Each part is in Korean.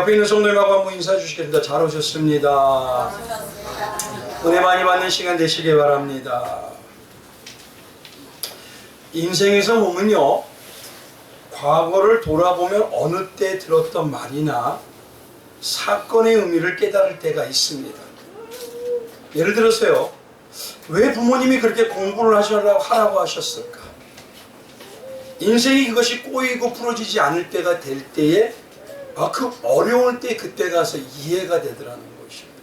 옆에 있는 성도님하고 한번 인사해 주시겠습니다. 잘 오셨습니다. 은혜 많이 받는 시간 되시길 바랍니다. 인생에서 보면요, 과거를 돌아보면 어느 때 들었던 말이나 사건의 의미를 깨달을 때가 있습니다. 예를 들어서요, 왜 부모님이 그렇게 공부를 하라고 하셨을까? 인생이 그것이 꼬이고 풀어지지 않을 때가 될 때에 그 어려울 때 그때 가서 이해가 되더라는 것입니다.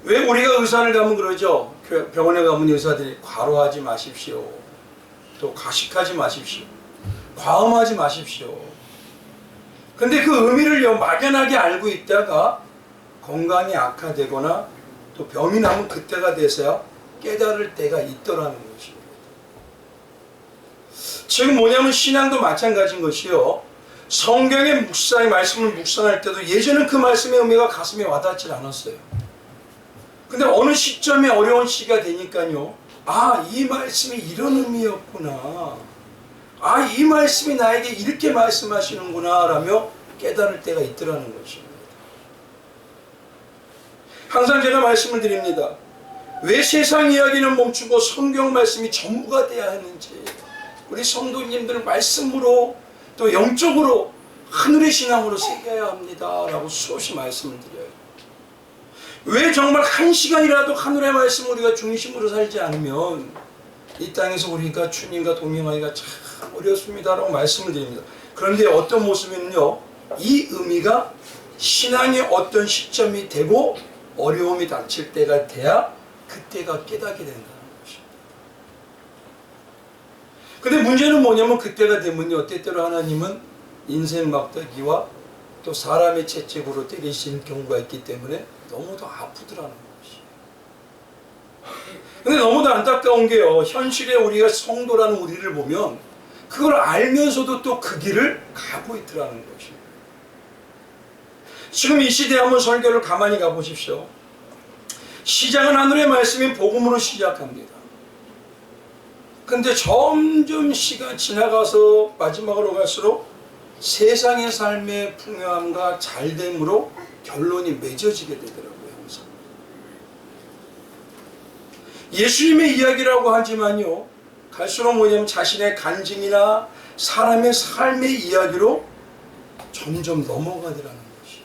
왜 우리가 의사를 가면 그러죠? 병원에 가면 의사들이 과로하지 마십시오, 또 과식하지 마십시오, 과음하지 마십시오. 근데 그 의미를 막연하게 알고 있다가 건강이 악화되거나 또 병이 나면 그때가 돼서야 깨달을 때가 있더라는 것입니다. 지금 뭐냐면 신앙도 마찬가지인 것이요, 성경의 묵상의 말씀을 묵상할 때도 예전엔 그 말씀의 의미가 가슴에 와닿지 않았어요. 근데 어느 시점에 어려운 시기가 되니까요, 이 말씀이 이런 의미였구나, 이 말씀이 나에게 이렇게 말씀하시는구나 라며 깨달을 때가 있더라는 것입니다. 항상 제가 말씀을 드립니다. 왜 세상 이야기는 멈추고 성경 말씀이 전부가 돼야 하는지, 우리 성도님들 말씀으로 또 영적으로 하늘의 신앙으로 새겨야 합니다 라고 수없이 말씀을 드려요. 왜 정말 한 시간이라도 하늘의 말씀 우리가 중심으로 살지 않으면 이 땅에서 우리가 주님과 동행하기가 참 어렵습니다 라고 말씀을 드립니다. 그런데 어떤 모습이면요, 이 의미가 신앙의 어떤 시점이 되고 어려움이 닥칠 때가 돼야 그때가 깨닫게 된다는 것입니다. 근데 문제는 뭐냐면 그때가 되면요, 때때로 하나님은 인생 막대기와 또 사람의 채찍으로 때리신 경우가 있기 때문에 너무도 아프더라는 것이에요. 근데 너무도 안타까운 게요, 현실에 우리가 성도라는 우리를 보면 그걸 알면서도 또 그 길을 가고 있더라는 것입니다. 지금 이 시대에 한번 설교를 가만히 가보십시오. 시작은 하늘의 말씀인 복음으로 시작합니다. 근데 점점 시간 지나가서 마지막으로 갈수록 세상의 삶의 풍요함과 잘됨으로 결론이 맺어지게 되더라고요. 항상 예수님의 이야기라고 하지만요, 갈수록 뭐냐면 자신의 간증이나 사람의 삶의 이야기로 점점 넘어가더라는 것이.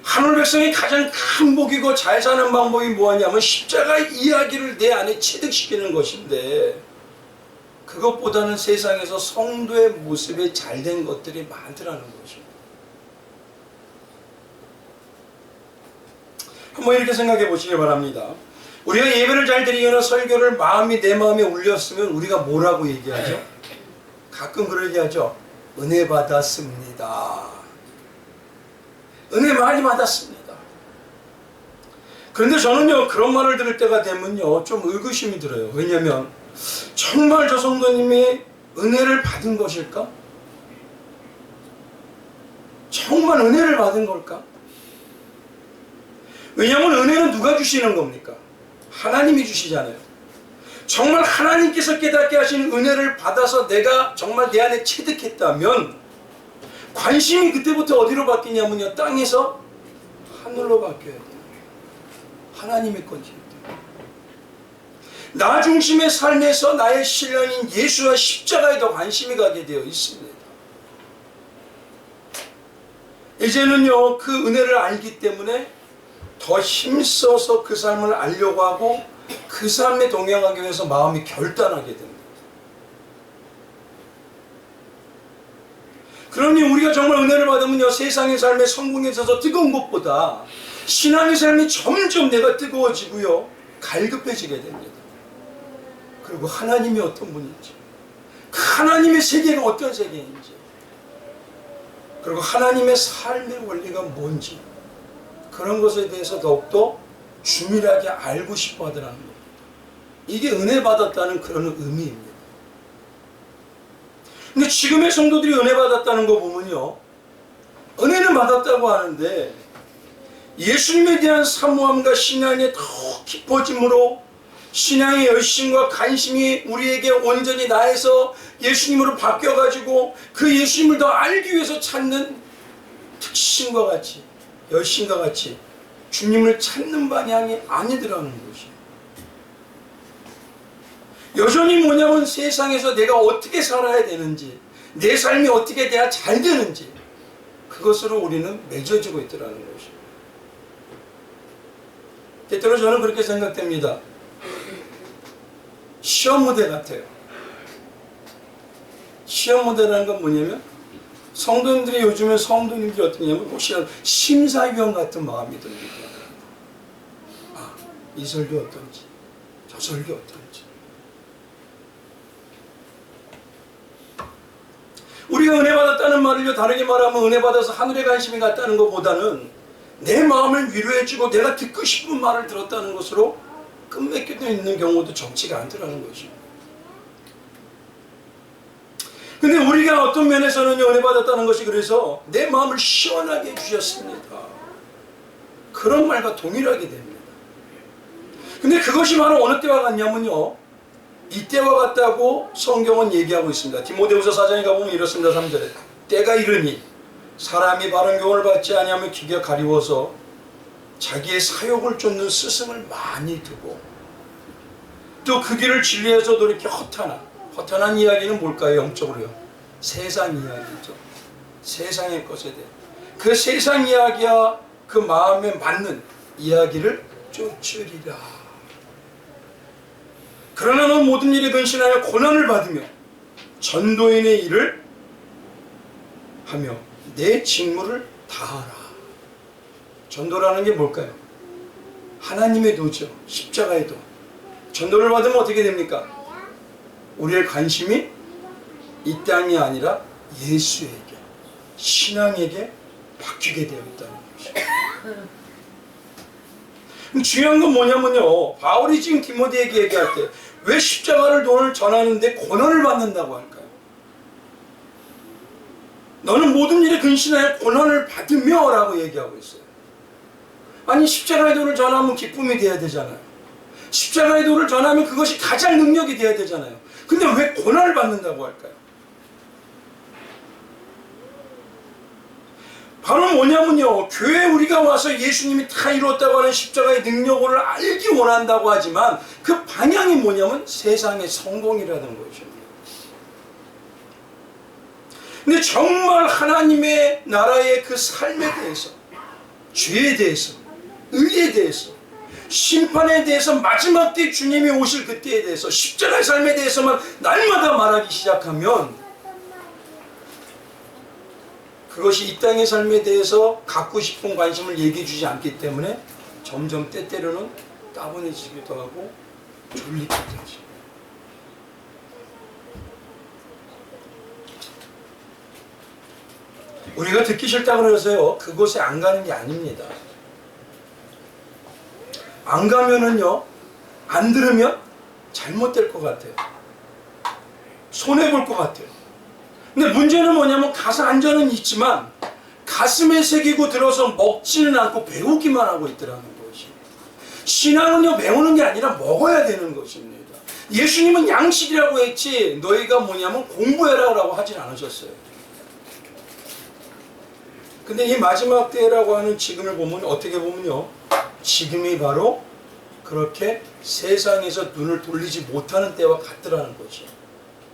하늘 백성이 가장 큰 복이고 잘 사는 방법이 뭐냐면 십자가 이야기를 내 안에 체득시키는 것인데, 그것보다는 세상에서 성도의 모습에 잘된 것들이 많더라는 것입니다. 한번 이렇게 생각해 보시기 바랍니다. 우리가 예배를 잘 드리거나 설교를 내 마음에 울렸으면 우리가 뭐라고 얘기하죠? 가끔 그런 얘기하죠. 은혜 받았습니다. 은혜 많이 받았습니다. 그런데 저는요, 그런 말을 들을 때가 되면요, 좀 의구심이 들어요. 왜냐하면 정말 저 성도님이 은혜를 받은 것일까? 정말 은혜를 받은 걸까? 왜냐하면 은혜는 누가 주시는 겁니까? 하나님이 주시잖아요. 정말 하나님께서 깨닫게 하신 은혜를 받아서 내가 정말 내 안에 체득했다면 관심이 그때부터 어디로 바뀌냐면요, 땅에서 하늘로 바뀌어야 돼요. 하나님의 건지. 나 중심의 삶에서 나의 신랑인 예수와 십자가에 더 관심이 가게 되어 있습니다. 이제는요, 그 은혜를 알기 때문에 더 힘써서 그 삶을 알려고 하고 그 삶에 동행하기 위해서 마음이 결단하게 됩니다. 그러니 우리가 정말 은혜를 받으면요, 세상의 삶의 성공에 있어서 뜨거운 것보다 신앙의 삶이 점점 내가 뜨거워지고요, 갈급해지게 됩니다. 그리고 하나님이 어떤 분인지, 하나님의 세계가 어떤 세계인지, 그리고 하나님의 삶의 원리가 뭔지, 그런 것에 대해서 더욱더 주밀하게 알고 싶어 하더라는 겁니다. 이게 은혜 받았다는 그런 의미입니다. 근데 지금의 성도들이 은혜 받았다는 거 보면요, 은혜는 받았다고 하는데 예수님에 대한 사모함과 신앙이 더 깊어짐으로 신앙의 열심과 관심이 우리에게 온전히 나에서 예수님으로 바뀌어가지고 그 예수님을 더 알기 위해서 찾는 특심과 같이, 열심과 같이 주님을 찾는 방향이 아니더라는 것이에요. 여전히 뭐냐면 세상에서 내가 어떻게 살아야 되는지, 내 삶이 어떻게 돼야 잘 되는지, 그것으로 우리는 맺어지고 있더라는 것이에요. 때때로 저는 그렇게 생각됩니다. 시험 무대 같아요. 시험 무대라는 건 뭐냐면 성도님들이 요즘에 성도님들이 어떠냐면 혹시라도 심사위원 같은 마음이 듭니다. 아, 이 설교 어떤지, 저 설교 어떤지. 우리가 은혜 받았다는 말을요, 다르게 말하면 은혜 받아서 하늘에 관심이 갔다는 것보다는 내 마음을 위로해주고 내가 듣고 싶은 말을 들었다는 것으로 끝맺겨져 있는 경우도 적지가 않더라는 것이죠. 근데 우리가 어떤 면에서는 은혜 받았다는 것이 그래서 내 마음을 시원하게 해주셨습니다. 그런 말과 동일하게 됩니다. 근데 그것이 바로 어느 때와 같냐면요, 이때와 같다고 성경은 얘기하고 있습니다. 디모데후서 4장에 가보면 이렇습니다. 3절에 때가 이르니 사람이 바른 교훈을 받지 아니하면 귀가 가리워서 자기의 사욕을 쫓는 스승을 많이 두고 또 그 길을 진리에서 돌이켜 허탄한 이야기는 뭘까요? 영적으로요, 세상 이야기죠. 세상의 것에 대해 그 세상 이야기와 그 마음에 맞는 이야기를 쫓으리라. 그러나 넌 모든 일에 근신하여 고난을 받으며 전도인의 일을 하며 내 직무를 다하라. 전도라는 게 뭘까요? 하나님의 도죠. 십자가의 도. 전도를 받으면 어떻게 됩니까? 우리의 관심이 이 땅이 아니라 예수에게, 신앙에게 바뀌게 되어 있다는 것이죠. 중요한 건 뭐냐면요, 바울이 지금 디모데에게 얘기할 때 왜 십자가를 오늘 전하는데 고난을 받는다고 할까요? 너는 모든 일에 근신하여 고난을 받으며 라고 얘기하고 있어요. 아니, 십자가의 도를 전하면 기쁨이 돼야 되잖아요. 십자가의 도를 전하면 그것이 가장 능력이 돼야 되잖아요. 근데 왜 고난을 받는다고 할까요? 바로 뭐냐면요, 교회에 우리가 와서 예수님이 다 이루었다고 하는 십자가의 능력을 알기 원한다고 하지만 그 방향이 뭐냐면 세상의 성공이라는 것입니다. 근데 정말 하나님의 나라의 그 삶에 대해서, 죄에 대해서, 의에 대해서, 심판에 대해서, 마지막 때 주님이 오실 그때에 대해서, 십자가의 삶에 대해서만 날마다 말하기 시작하면 그것이 이 땅의 삶에 대해서 갖고 싶은 관심을 얘기해 주지 않기 때문에 점점 때때로는 따분해지기도 하고 졸리기도 하죠. 우리가 듣기 싫다 그래서요, 그곳에 안 가는 게 아닙니다. 안 가면은요, 안 들으면 잘못될 것 같아요. 손해볼 것 같아요. 근데 문제는 뭐냐면 가서 앉아는 있지만 가슴에 새기고 들어서 먹지는 않고 배우기만 하고 있더라는 것이. 신앙은요, 배우는 게 아니라 먹어야 되는 것입니다. 예수님은 양식이라고 했지 너희가 뭐냐면 공부해라 라고 하진 않으셨어요. 근데 이 마지막 때라고 하는 지금을 보면 어떻게 보면요, 지금이 바로 그렇게 세상에서 눈을 돌리지 못하는 때와 같더라는 거죠.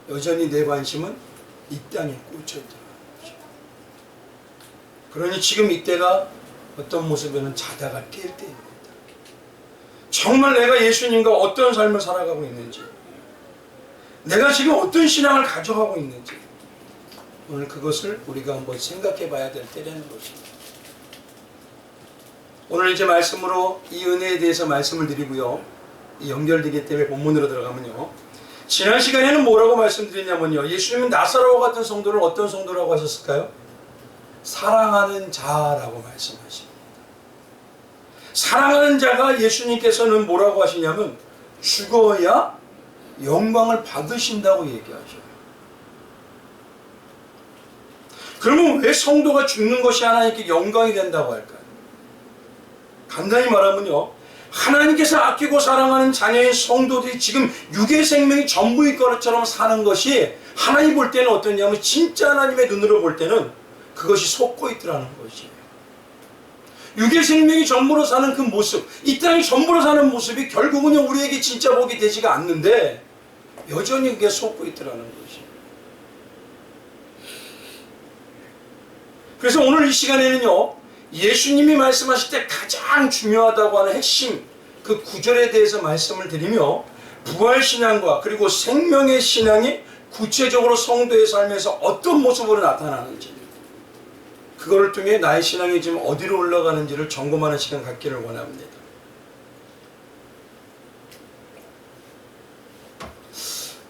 여전히 내 관심은 이 땅에 꽂혀있더라는 거죠. 그러니 지금 이때가 어떤 모습에는 자다가 깰 때입니다. 정말 내가 예수님과 어떤 삶을 살아가고 있는지, 내가 지금 어떤 신앙을 가져가고 있는지, 오늘 그것을 우리가 한번 생각해 봐야 될 때라는 것입니다. 오늘 이제 말씀으로 이 은혜에 대해서 말씀을 드리고요, 이 연결되기 때문에 본문으로 들어가면요, 지난 시간에는 뭐라고 말씀드렸냐면요, 예수님은 나사로와 같은 성도를 어떤 성도라고 하셨을까요? 사랑하는 자라고 말씀하십니다. 사랑하는 자가 예수님께서는 뭐라고 하시냐면 죽어야 영광을 받으신다고 얘기하셔요. 그러면 왜 성도가 죽는 것이 하나님께 영광이 된다고 할까요? 간단히 말하면요, 하나님께서 아끼고 사랑하는 자녀인 성도들이 지금 육의 생명이 전부일 것처럼 사는 것이 하나님 볼 때는 어떠냐면 진짜 하나님의 눈으로 볼 때는 그것이 속고 있더라는 것이에요. 육의 생명이 전부로 사는 그 모습, 이 땅이 전부로 사는 모습이 결국은 우리에게 진짜 복이 되지가 않는데 여전히 그게 속고 있더라는 것이에요. 그래서 오늘 이 시간에는요, 예수님이 말씀하실 때 가장 중요하다고 하는 핵심 그 구절에 대해서 말씀을 드리며 부활신앙과 그리고 생명의 신앙이 구체적으로 성도의 삶에서 어떤 모습으로 나타나는지, 그거를 통해 나의 신앙이 지금 어디로 올라가는지를 점검하는 시간 갖기를 원합니다.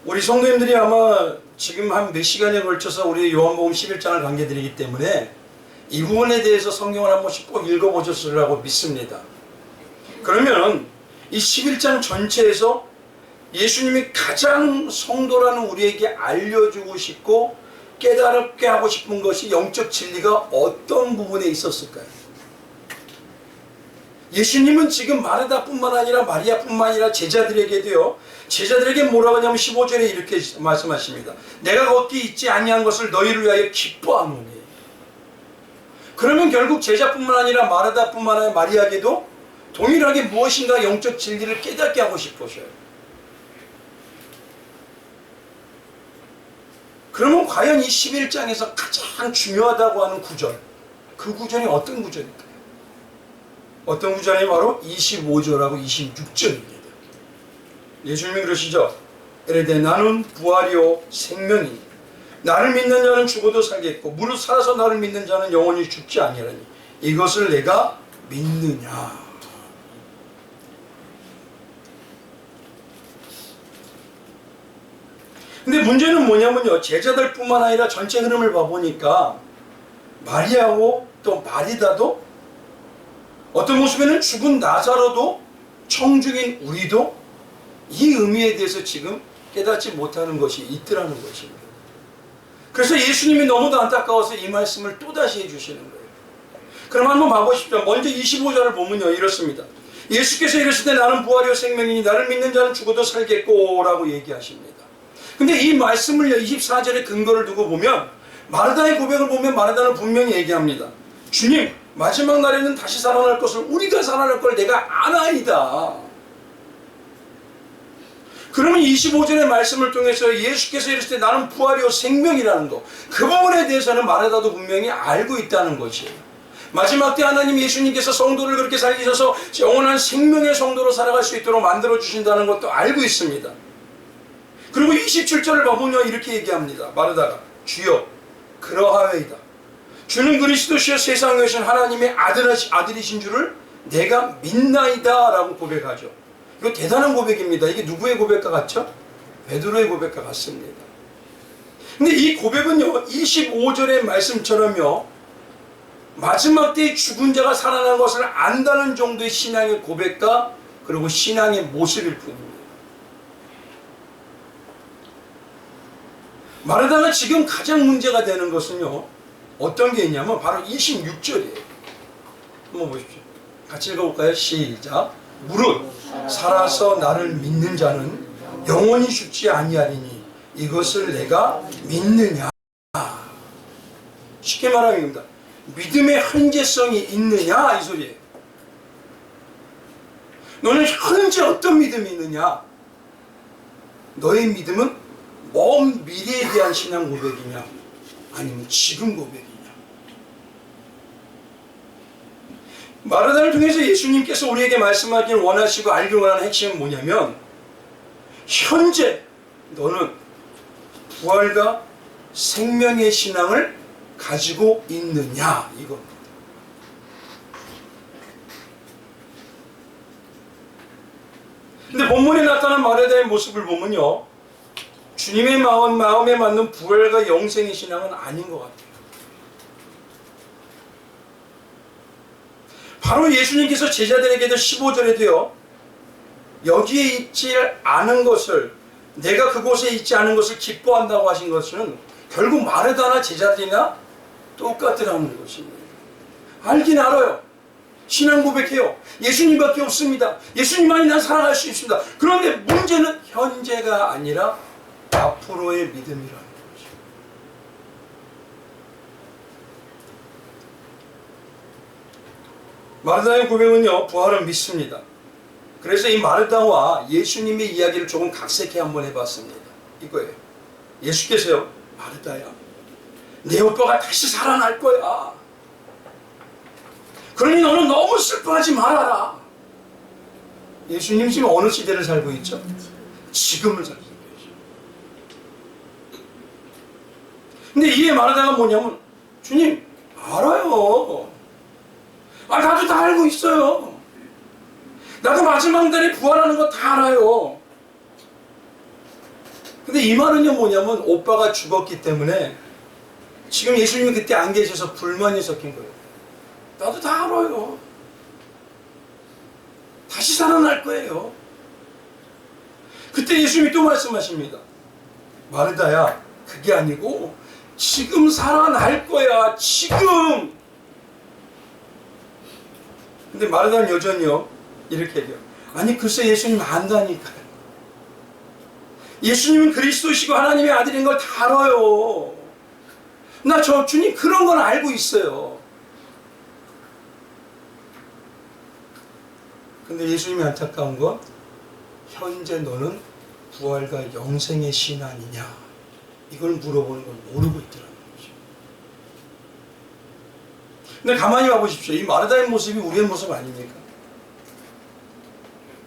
우리 성도님들이 아마 지금 한 몇 시간에 걸쳐서 우리 요한복음 11장을 강해드리기 때문에 이 부분에 대해서 성경을 한 번씩 꼭 읽어보셨으리라고 믿습니다. 그러면 이 11장 전체에서 예수님이 가장 성도라는 우리에게 알려주고 싶고 깨달게 하고 싶은 것이 영적 진리가 어떤 부분에 있었을까요? 예수님은 지금 마르다뿐만 아니라 마리아뿐만 아니라 제자들에게 뭐라고 하냐면 15절에 이렇게 말씀하십니다. 내가 걷기 잊지 아니한 것을 너희를 위하여 기뻐하노니. 그러면 결국 제자뿐만 아니라 마르다뿐만 아니라 마리아에게도 동일하게 무엇인가 영적 진리를 깨닫게 하고 싶으셔요. 그러면 과연 이 11장에서 가장 중요하다고 하는 구절, 그 구절이 어떤 구절일까요? 어떤 구절이 바로 25절하고 26절입니다. 예수님이 그러시죠. 이르되 나는 부활이요 생명이니 나를 믿는 자는 죽어도 살겠고 무릇 살아서 나를 믿는 자는 영원히 죽지 아니하리니 이것을 내가 믿느냐. 근데 문제는 뭐냐면요, 제자들뿐만 아니라 전체 흐름을 봐보니까 마리아고 또 마리다도 어떤 모습에는 죽은 나사로도 청중인 우리도 이 의미에 대해서 지금 깨닫지 못하는 것이 있더라는 것입니다. 그래서 예수님이 너무도 안타까워서 이 말씀을 또다시 해주시는 거예요. 그럼 한번 봐보십시오. 먼저 25절을 보면요, 이렇습니다. 예수께서 이르실 때 나는 부활이요 생명이니 나를 믿는 자는 죽어도 살겠고 라고 얘기하십니다. 근데 이 말씀을 24절에 근거를 두고 보면 마르다의 고백을 보면 마르다는 분명히 얘기합니다. 주님, 마지막 날에는 다시 살아날 것을 우리가 살아날 걸 내가 아나이다. 그러면 25절의 말씀을 통해서 예수께서 이르실 때 나는 부활이요 생명이라는 거, 그 부분에 대해서는 마르다도 분명히 알고 있다는 것이에요. 마지막 때 하나님 예수님께서 성도를 그렇게 살리셔서 영원한 생명의 성도로 살아갈 수 있도록 만들어 주신다는 것도 알고 있습니다. 그리고 27절을 보면요, 이렇게 얘기합니다. 마르다가 주여 그러하외이다. 주는 그리스도시여 세상에 오신 하나님의 아들이신 줄을 내가 믿나이다 라고 고백하죠. 이거 대단한 고백입니다. 이게 누구의 고백과 같죠? 베드로의 고백과 같습니다. 근데 이 고백은요, 25절의 말씀처럼요, 마지막 때에 죽은 자가 살아난 것을 안다는 정도의 신앙의 고백과 그리고 신앙의 모습일 뿐입니다. 마르다가 지금 가장 문제가 되는 것은요, 어떤 게 있냐면 바로 26절이에요. 한번 보십시오. 같이 읽어볼까요? 시작. 무릇 살아서 나를 믿는 자는 영원히 죽지 아니하리니 이것을 내가 믿느냐. 쉽게 말하면 믿음의 현재성이 있느냐 이 소리예요. 너는 현재 어떤 믿음이 있느냐? 너의 믿음은 먼 미래에 대한 신앙 고백이냐 아니면 지금 고백이냐. 마르다를 통해서 예수님께서 우리에게 말씀하기를 원하시고 알기 원하는 핵심은 뭐냐면 현재 너는 부활과 생명의 신앙을 가지고 있느냐 이겁니다. 근데 본문에 나타난 마르다의 모습을 보면요, 주님의 마음에 맞는 부활과 영생의 신앙은 아닌 것 같아요. 바로 예수님께서 제자들에게도 15절에도요, 여기에 있지 않은 것을, 내가 그곳에 있지 않은 것을 기뻐한다고 하신 것은 결국 마르다나 제자들이나 똑같더라는 것입니다. 알긴 알아요. 신앙 고백해요. 예수님밖에 없습니다. 예수님만이 난 살아갈 수 있습니다. 그런데 문제는 현재가 아니라 앞으로의 믿음이라는 거죠. 마르다의 고백은요, 부활을 믿습니다. 그래서 이 마르다와 예수님의 이야기를 조금 각색해 한번 해봤습니다. 이거예요. 예수께서요, 마르다야, 내 오빠가 다시 살아날 거야. 그러니 너는 너무 슬퍼하지 말아라. 예수님 지금 어느 시대를 살고 있죠? 지금을 살고 계죠. 근데 이에 마르다가 뭐냐면, 주님, 알아요. 나도 다 알고 있어요. 나도 마지막 날에 부활하는 거 다 알아요. 근데 이 말은요 뭐냐면, 오빠가 죽었기 때문에 지금 예수님이 그때 안 계셔서 불만이 섞인 거예요. 나도 다 알아요. 다시 살아날 거예요. 그때 예수님이 또 말씀하십니다. 마르다야, 그게 아니고 지금 살아날 거야. 지금. 근데 마르다는 여전히요 이렇게 얘기해요. 아니 글쎄 예수님 안다니까요. 예수님은 그리스도시고 하나님의 아들인 걸 다 알아요. 나 저 주님 그런 건 알고 있어요. 근데 예수님이 안타까운 건 현재 너는 부활과 영생의 신앙이냐 이걸 물어보는 걸 모르고 있더라는 거죠. 근데 가만히 봐보십시오. 이 마르다의 모습이 우리의 모습 아닙니까?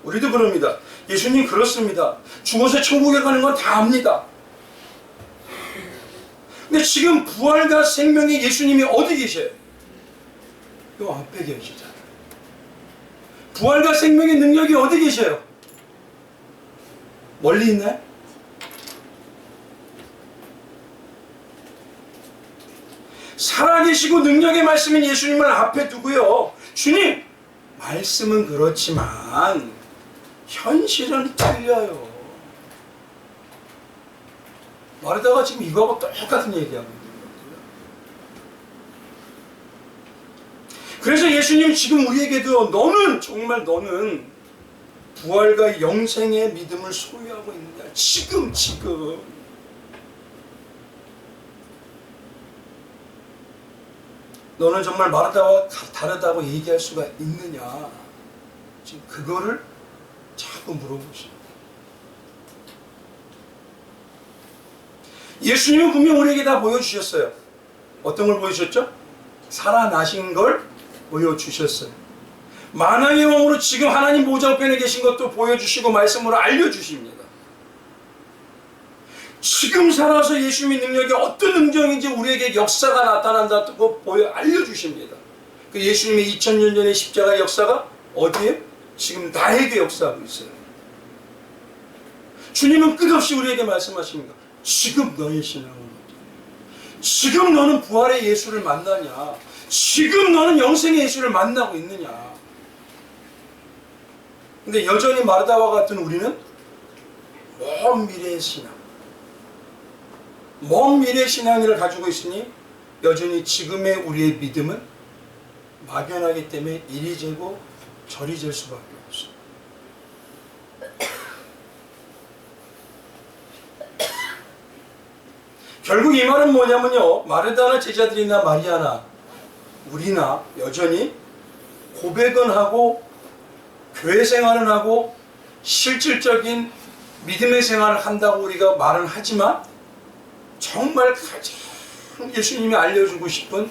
우리도 그럽니다. 예수님 그렇습니다. 죽어서 천국에 가는 건 다 압니다. 근데 지금 부활과 생명의 예수님이 어디 계셔요? 요 앞에 계시잖아요. 부활과 생명의 능력이 어디 계셔요? 멀리 있나요? 살아계시고 능력의 말씀인 예수님을 앞에 두고요. 주님, 말씀은 그렇지만 현실은 틀려요. 마르다가 지금 이거하고 똑같은 얘기하고 있는 거예요. 그래서 예수님 지금 우리에게도 너는 정말 너는 부활과 영생의 믿음을 소유하고 있느냐. 지금 너는 정말 마르다와 다르다고 얘기할 수가 있느냐. 지금 그거를 자꾸 물어보십니다. 예수님은 분명 우리에게 다 보여주셨어요. 어떤 걸 보여주셨죠? 살아나신 걸 보여주셨어요. 만왕의 왕으로 지금 하나님 보좌우편에 계신 것도 보여주시고 말씀으로 알려주십니다. 지금 살아서 예수님의 능력이 어떤 능력인지 우리에게 역사가 나타난다고 알려주십니다. 그 예수님의 2000년 전의 십자가 역사가 어디에? 지금 나에게 역사하고 있어요. 주님은 끝없이 우리에게 말씀하십니다. 지금 너의 신앙은 어디냐? 지금 너는 부활의 예수를 만나냐? 지금 너는 영생의 예수를 만나고 있느냐? 근데 여전히 마르다와 같은 우리는 먼 미래의 신앙, 먼 미래의 신앙을 가지고 있으니 여전히 지금의 우리의 믿음은 막연하기 때문에 이리 재고 저리 질 수밖에 없어요. 결국 이 말은 뭐냐면요, 마르다나 제자들이나 마리아나 우리나 여전히 고백은 하고 교회 생활은 하고 실질적인 믿음의 생활을 한다고 우리가 말은 하지만 정말 가장 예수님이 알려주고 싶은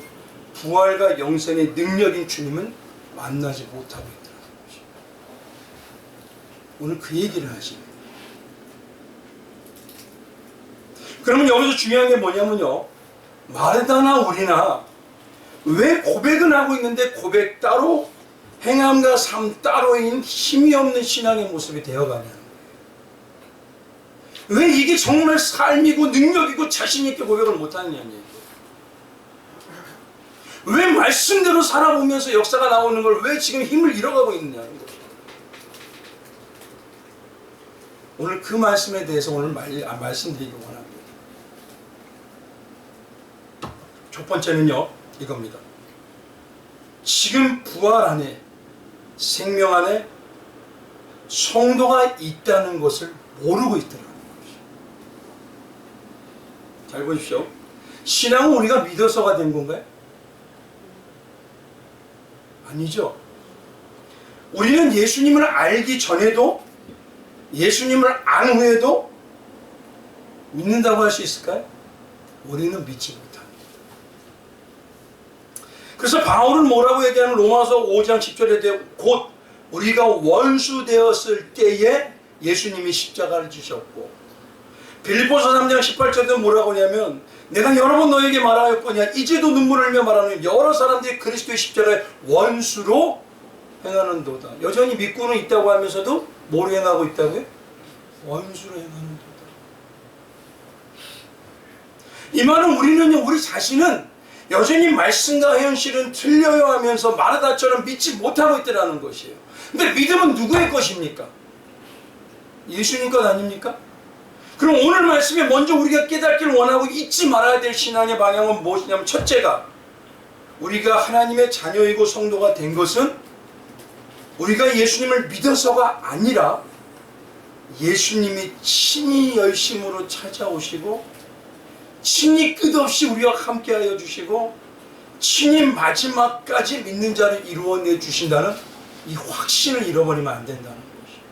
부활과 영생의 능력인 주님은 만나지 못하고 있더라는 거죠. 오늘 그 얘기를 하십니다. 그러면 여기서 중요한 게 뭐냐면요, 마르다나 우리나 왜 고백은 하고 있는데 고백 따로 행함과 삶 따로인 힘이 없는 신앙의 모습이 되어가냐는 거예요. 왜 이게 정말 삶이고 능력이고 자신 있게 고백을 못하느냐는 얘기예요. 왜 말씀대로 살아보면서 역사가 나오는 걸 왜 지금 힘을 잃어가고 있느냐는 거예요. 오늘 그 말씀에 대해서 오늘 말씀드리기 원합니다. 첫 번째는요, 이겁니다. 지금 부활 안에, 생명 안에 성도가 있다는 것을 모르고 있더라는 것이죠. 잘 보십시오. 신앙은 우리가 믿어서가 된 건가요? 아니죠. 우리는 예수님을 알기 전에도, 예수님을 안 후에도 믿는다고 할 수 있을까요? 우리는 믿지 못합니다. 그래서 바울은 뭐라고 얘기하면 로마서 5장 10절에 곧 우리가 원수 되었을 때에 예수님이 십자가를 지셨고, 빌립보서 3장 18절에도 뭐라고 하냐면 내가 여러 번 너에게 말하였거냐 이제도 눈물을 흘려 말하는 여러 사람들이 그리스도의 십자가의 원수로 행하는도다. 여전히 믿고는 있다고 하면서도 뭘 행하고 있다고요? 원수로 행하는도다. 이 말은 우리는요, 우리 자신은 여전히 말씀과 현실은 틀려요 하면서 마르다처럼 믿지 못하고 있다는 것이에요. 근데 믿음은 누구의 것입니까? 예수님 것 아닙니까? 그럼 오늘 말씀에 먼저 우리가 깨닫기를 원하고 잊지 말아야 될 신앙의 방향은 무엇이냐면, 첫째가 우리가 하나님의 자녀이고 성도가 된 것은 우리가 예수님을 믿어서가 아니라 예수님이 친히 열심으로 찾아오시고 친히 끝없이 우리와 함께하여 주시고 친히 마지막까지 믿는 자를 이루어내 주신다는 이 확신을 잃어버리면 안 된다는 것이에요.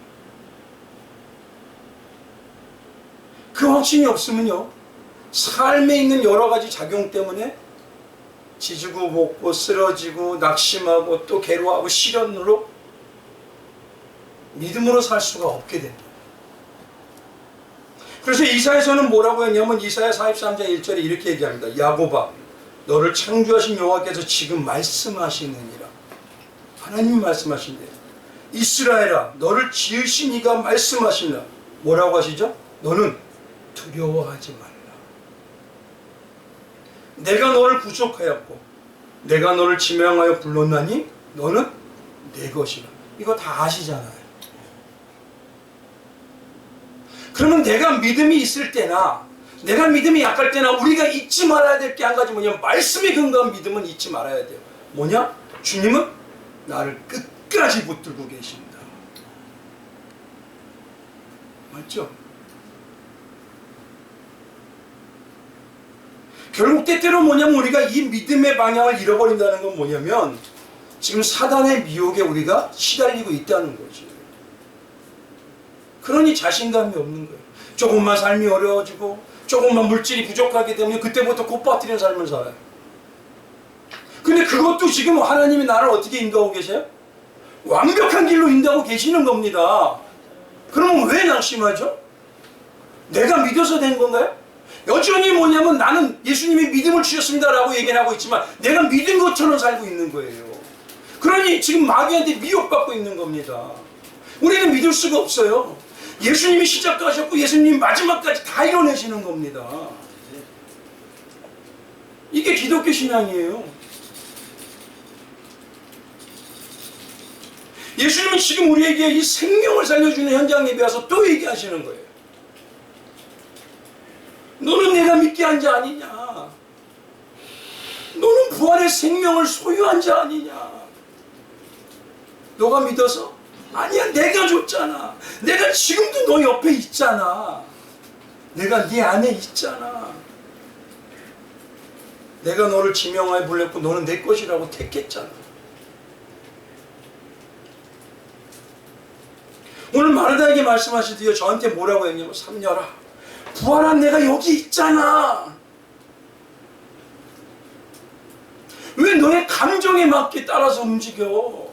그 확신이 없으면요, 삶에 있는 여러 가지 작용 때문에 지지고 볶고 쓰러지고 낙심하고 또 괴로워하고 시련으로 믿음으로 살 수가 없게 됩니다. 그래서 이사야서는 뭐라고 했냐면 이사야 43장 1절에 이렇게 얘기합니다. 야곱아, 너를 창조하신 여호와께서 지금 말씀하시느니라. 하나님이 말씀하신대요. 이스라엘아, 너를 지으신 이가 말씀하시느니라. 뭐라고 하시죠? 너는 두려워하지 말라. 내가 너를 구속하였고 내가 너를 지명하여 불렀나니 너는 내 것이라. 이거 다 아시잖아요. 그러면 내가 믿음이 있을 때나 내가 믿음이 약할 때나 우리가 잊지 말아야 될 게 한 가지 뭐냐면, 말씀에 근거한 믿음은 잊지 말아야 돼요. 뭐냐? 주님은 나를 끝까지 붙들고 계신다. 맞죠? 결국 때때로 뭐냐면 우리가 이 믿음의 방향을 잃어버린다는 건 뭐냐면 지금 사단의 미혹에 우리가 시달리고 있다는 거지. 그러니 자신감이 없는 거예요. 조금만 삶이 어려워지고 조금만 물질이 부족하게 되면 그때부터 곧빠뜨리는 삶을 살아요. 근데 그것도 지금 하나님이 나를 어떻게 인도하고 계세요? 완벽한 길로 인도하고 계시는 겁니다. 그러면 왜 낙심하죠? 내가 믿어서 된 건가요? 여전히 뭐냐면 나는 예수님이 믿음을 주셨습니다 라고 얘기를 하고 있지만 내가 믿은 것처럼 살고 있는 거예요. 그러니 지금 마귀한테 미혹받고 있는 겁니다. 우리는 믿을 수가 없어요. 예수님이 시작하셨고 예수님이 마지막까지 다 이뤄내시는 겁니다. 이게 기독교 신앙이에요. 예수님은 지금 우리에게 이 생명을 살려주는 현장 예배에 와서 또 얘기하시는 거예요. 너는 내가 믿게 한 자 아니냐? 너는 부활의 생명을 소유한 자 아니냐? 너가 믿어서? 아니야, 내가 줬잖아. 내가 지금도 너 옆에 있잖아. 내가 네 안에 있잖아. 내가 너를 지명하여 불렀고 너는 내 것이라고 택했잖아. 오늘 마르다에게 말씀하시듯이 저한테 뭐라고 했냐면, 삼녀라, 부활한 내가 여기 있잖아. 왜 너의 감정에 맞게 따라서 움직여?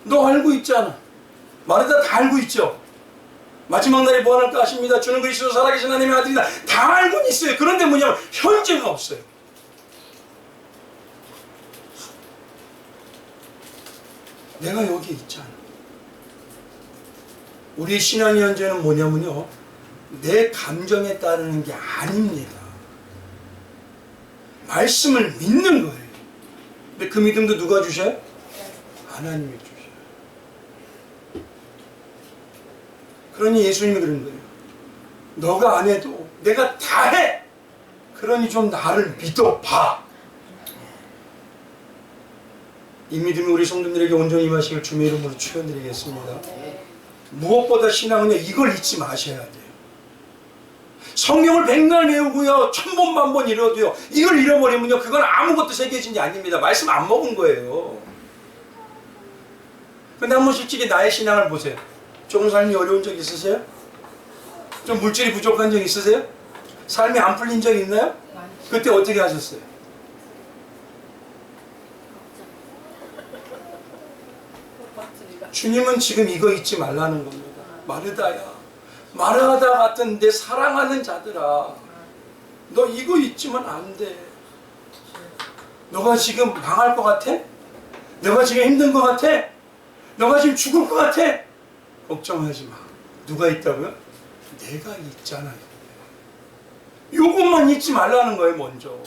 너 알고 있잖아. 마르다 다 알고 있죠. 마지막 날에 부활할까 하십니다. 주는 그리스도 살아계신 하나님의 아들이다. 다 알고는 있어요. 그런데 뭐냐면 현재가 없어요. 내가 여기 있잖아. 우리의 신앙의 현재는 뭐냐면요, 내 감정에 따르는 게 아닙니다. 말씀을 믿는 거예요. 근데 그 믿음도 누가 주셔요? 하나님이 주셔요. 그러니 예수님이 그런 거예요. 너가 안 해도 내가 다 해. 그러니 좀 나를 믿어봐. 이 믿음이 우리 성도들에게 온전히 임하시길 주의 이름으로 축원드리겠습니다. 무엇보다 신앙은요, 이걸 잊지 마셔야 돼요. 성경을 백날 외우고요, 천번 만번 읽어도요, 이걸 잃어버리면요, 그건 아무것도 새겨진 게 아닙니다. 말씀 안 먹은 거예요. 근데 한번 솔직히 나의 신앙을 보세요. 조금 삶이 어려운 적 있으세요? 좀 물질이 부족한 적 있으세요? 삶이 안 풀린 적 있나요? 그때 어떻게 하셨어요? 주님은 지금 이거 잊지 말라는 겁니다. 마르다야, 마르다 같은 내 사랑하는 자들아, 너 이거 잊지면 안 돼. 너가 지금 망할 것 같아? 너가 지금 힘든 것 같아? 너가 지금 죽을 것 같아? 걱정하지 마. 누가 있다고요? 내가 있잖아요. 요것만 잊지 말라는 거예요, 먼저.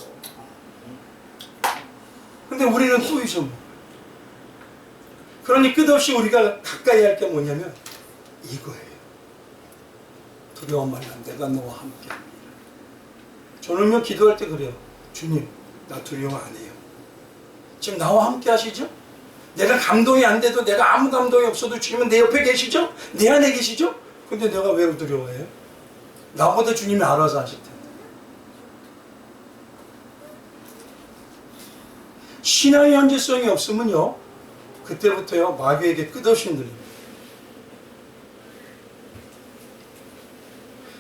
근데 우리는 또 잊어먹어요. 그러니 끝없이 우리가 가까이 할 게 뭐냐면 이거예요. 두려움 말라, 내가 너와 함께 합니다. 저는요, 기도할 때 그래요. 주님, 나 두려움 안 해요. 지금 나와 함께 하시죠? 내가 감동이 안 돼도, 내가 아무 감동이 없어도 주님은 내 옆에 계시죠? 내 안에 계시죠? 근데 내가 왜 두려워해요? 나보다 주님이 알아서 하실 텐데. 신앙의 현재성이 없으면요, 그때부터요, 마귀에게 끝없이 흔들립니다.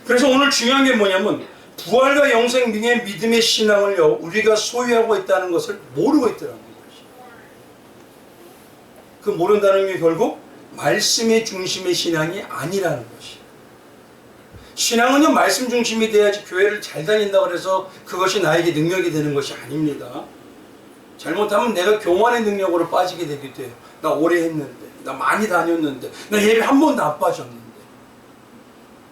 그래서 오늘 중요한 게 뭐냐면, 부활과 영생 능의 믿음의 신앙을요, 우리가 소유하고 있다는 것을 모르고 있더라고요. 그 모른다는 게 결국 말씀의 중심의 신앙이 아니라는 것이에요. 신앙은요, 말씀 중심이 돼야지 교회를 잘 다닌다고 해서 그것이 나에게 능력이 되는 것이 아닙니다. 잘못하면 내가 교만의 능력으로 빠지게 되기도 해요. 나 오래 했는데, 나 많이 다녔는데, 나 예배 한 번도 안 빠졌는데.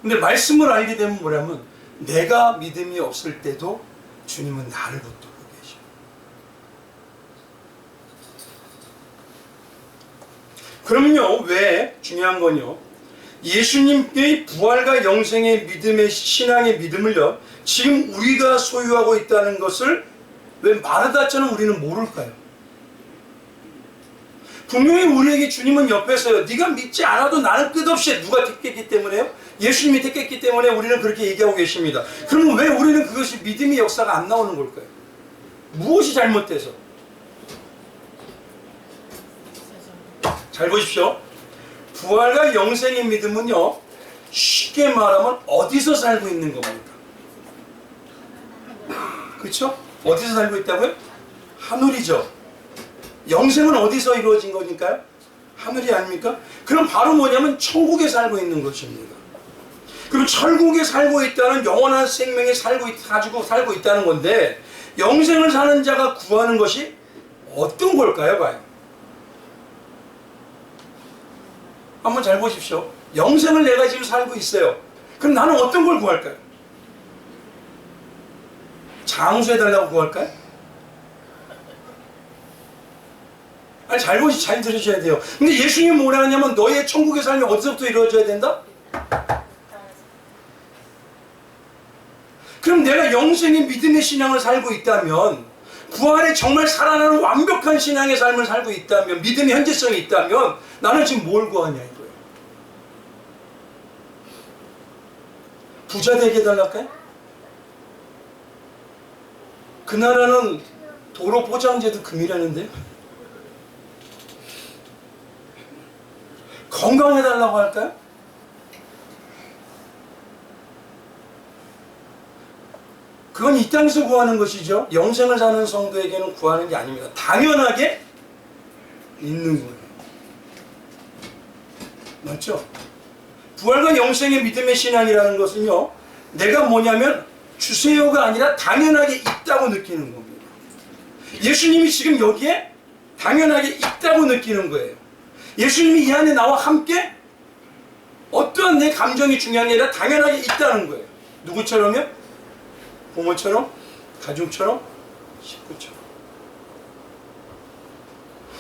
근데 말씀을 알게 되면 뭐냐면, 내가 믿음이 없을 때도 주님은 나를 붙들고 계셔. 그러면요, 왜 중요한 건요, 예수님의 부활과 영생의 믿음의 신앙의 믿음을요, 지금 우리가 소유하고 있다는 것을 왜 마르다처럼 우리는 모를까요? 분명히 우리에게 주님은 옆에서요, 네가 믿지 않아도 나는 끝없이, 누가 택했기 때문에요? 예수님이 택했기 때문에 우리는 그렇게 얘기하고 계십니다. 그러면 왜 우리는 그것이 믿음의 역사가 안 나오는 걸까요? 무엇이 잘못돼서? 잘 보십시오. 부활과 영생의 믿음은요, 쉽게 말하면 어디서 살고 있는 겁니까? 그렇죠? 어디서 살고 있다고요? 하늘이죠. 영생은 어디서 이루어진 거니까요? 하늘이 아닙니까? 그럼 바로 뭐냐면 천국에 살고 있는 것입니다. 그리고 천국에 살고 있다는 영원한 생명에 가지고 살고 있다는 건데, 영생을 사는 자가 구하는 것이 어떤 걸까요, 과연? 한번 잘 보십시오. 영생을 내가 지금 살고 있어요. 그럼 나는 어떤 걸 구할까요? 장수해달라고 구할까요? 아니, 잘 들으셔야 돼요. 근데 예수님이 뭐라 하냐면, 너의 천국의 삶이 어디서부터 이루어져야 된다? 그럼 내가 영생의 믿음의 신앙을 살고 있다면, 부활에 정말 살아나는 완벽한 신앙의 삶을 살고 있다면, 믿음의 현재성이 있다면, 나는 지금 뭘 구하냐 이거예요. 부자 되게 해달랄까요? 그 나라는 도로 포장재도 금이라는데요. 건강해달라고 할까요? 그건 이 땅에서 구하는 것이죠. 영생을 사는 성도에게는 구하는 게 아닙니다. 당연하게 있는 거예요. 맞죠? 부활과 영생의 믿음의 신앙이라는 것은요, 내가 뭐냐면 주세요가 아니라 당연하게 있다고 느끼는 겁니다. 예수님이 지금 여기에 당연하게 있다고 느끼는 거예요. 예수님이 이 안에 나와 함께 어떠한 내 감정이 중요한 게 아니라 당연하게 있다는 거예요. 누구처럼요? 부모처럼, 가족처럼, 식구처럼.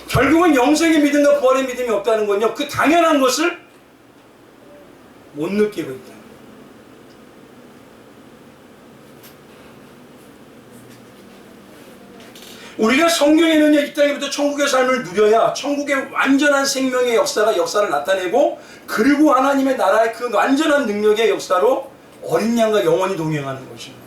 결국은 영생의 믿음과 부활의 믿음이 없다는 건요, 그 당연한 것을 못 느끼고 있다. 우리가 성경에는요, 이 땅에부터 천국의 삶을 누려야 천국의 완전한 생명의 역사를 나타내고, 그리고 하나님의 나라의 그 완전한 능력의 역사로 어린 양과 영원히 동행하는 것입니다.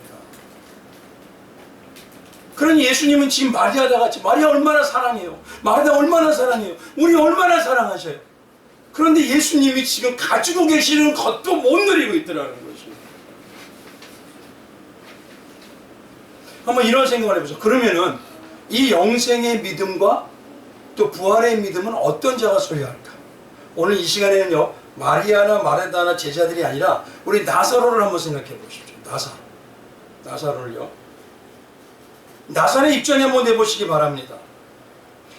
그러니 예수님은 지금 마리아다 같이, 마리아 얼마나 사랑해요. 마리아 얼마나 사랑해요. 우리 얼마나 사랑하셔요. 그런데 예수님이 지금 가지고 계시는 것도 못 누리고 있더라는 것입니다. 한번 이런 생각을 해보죠. 그러면은 이 영생의 믿음과 또 부활의 믿음은 어떤 자가 소유할까? 오늘 이 시간에는요, 마리아나 마르다나 제자들이 아니라 우리 나사로를 한번 생각해 보십시오. 나사로를요. 나사로의 입장에 한번 내보시기 바랍니다.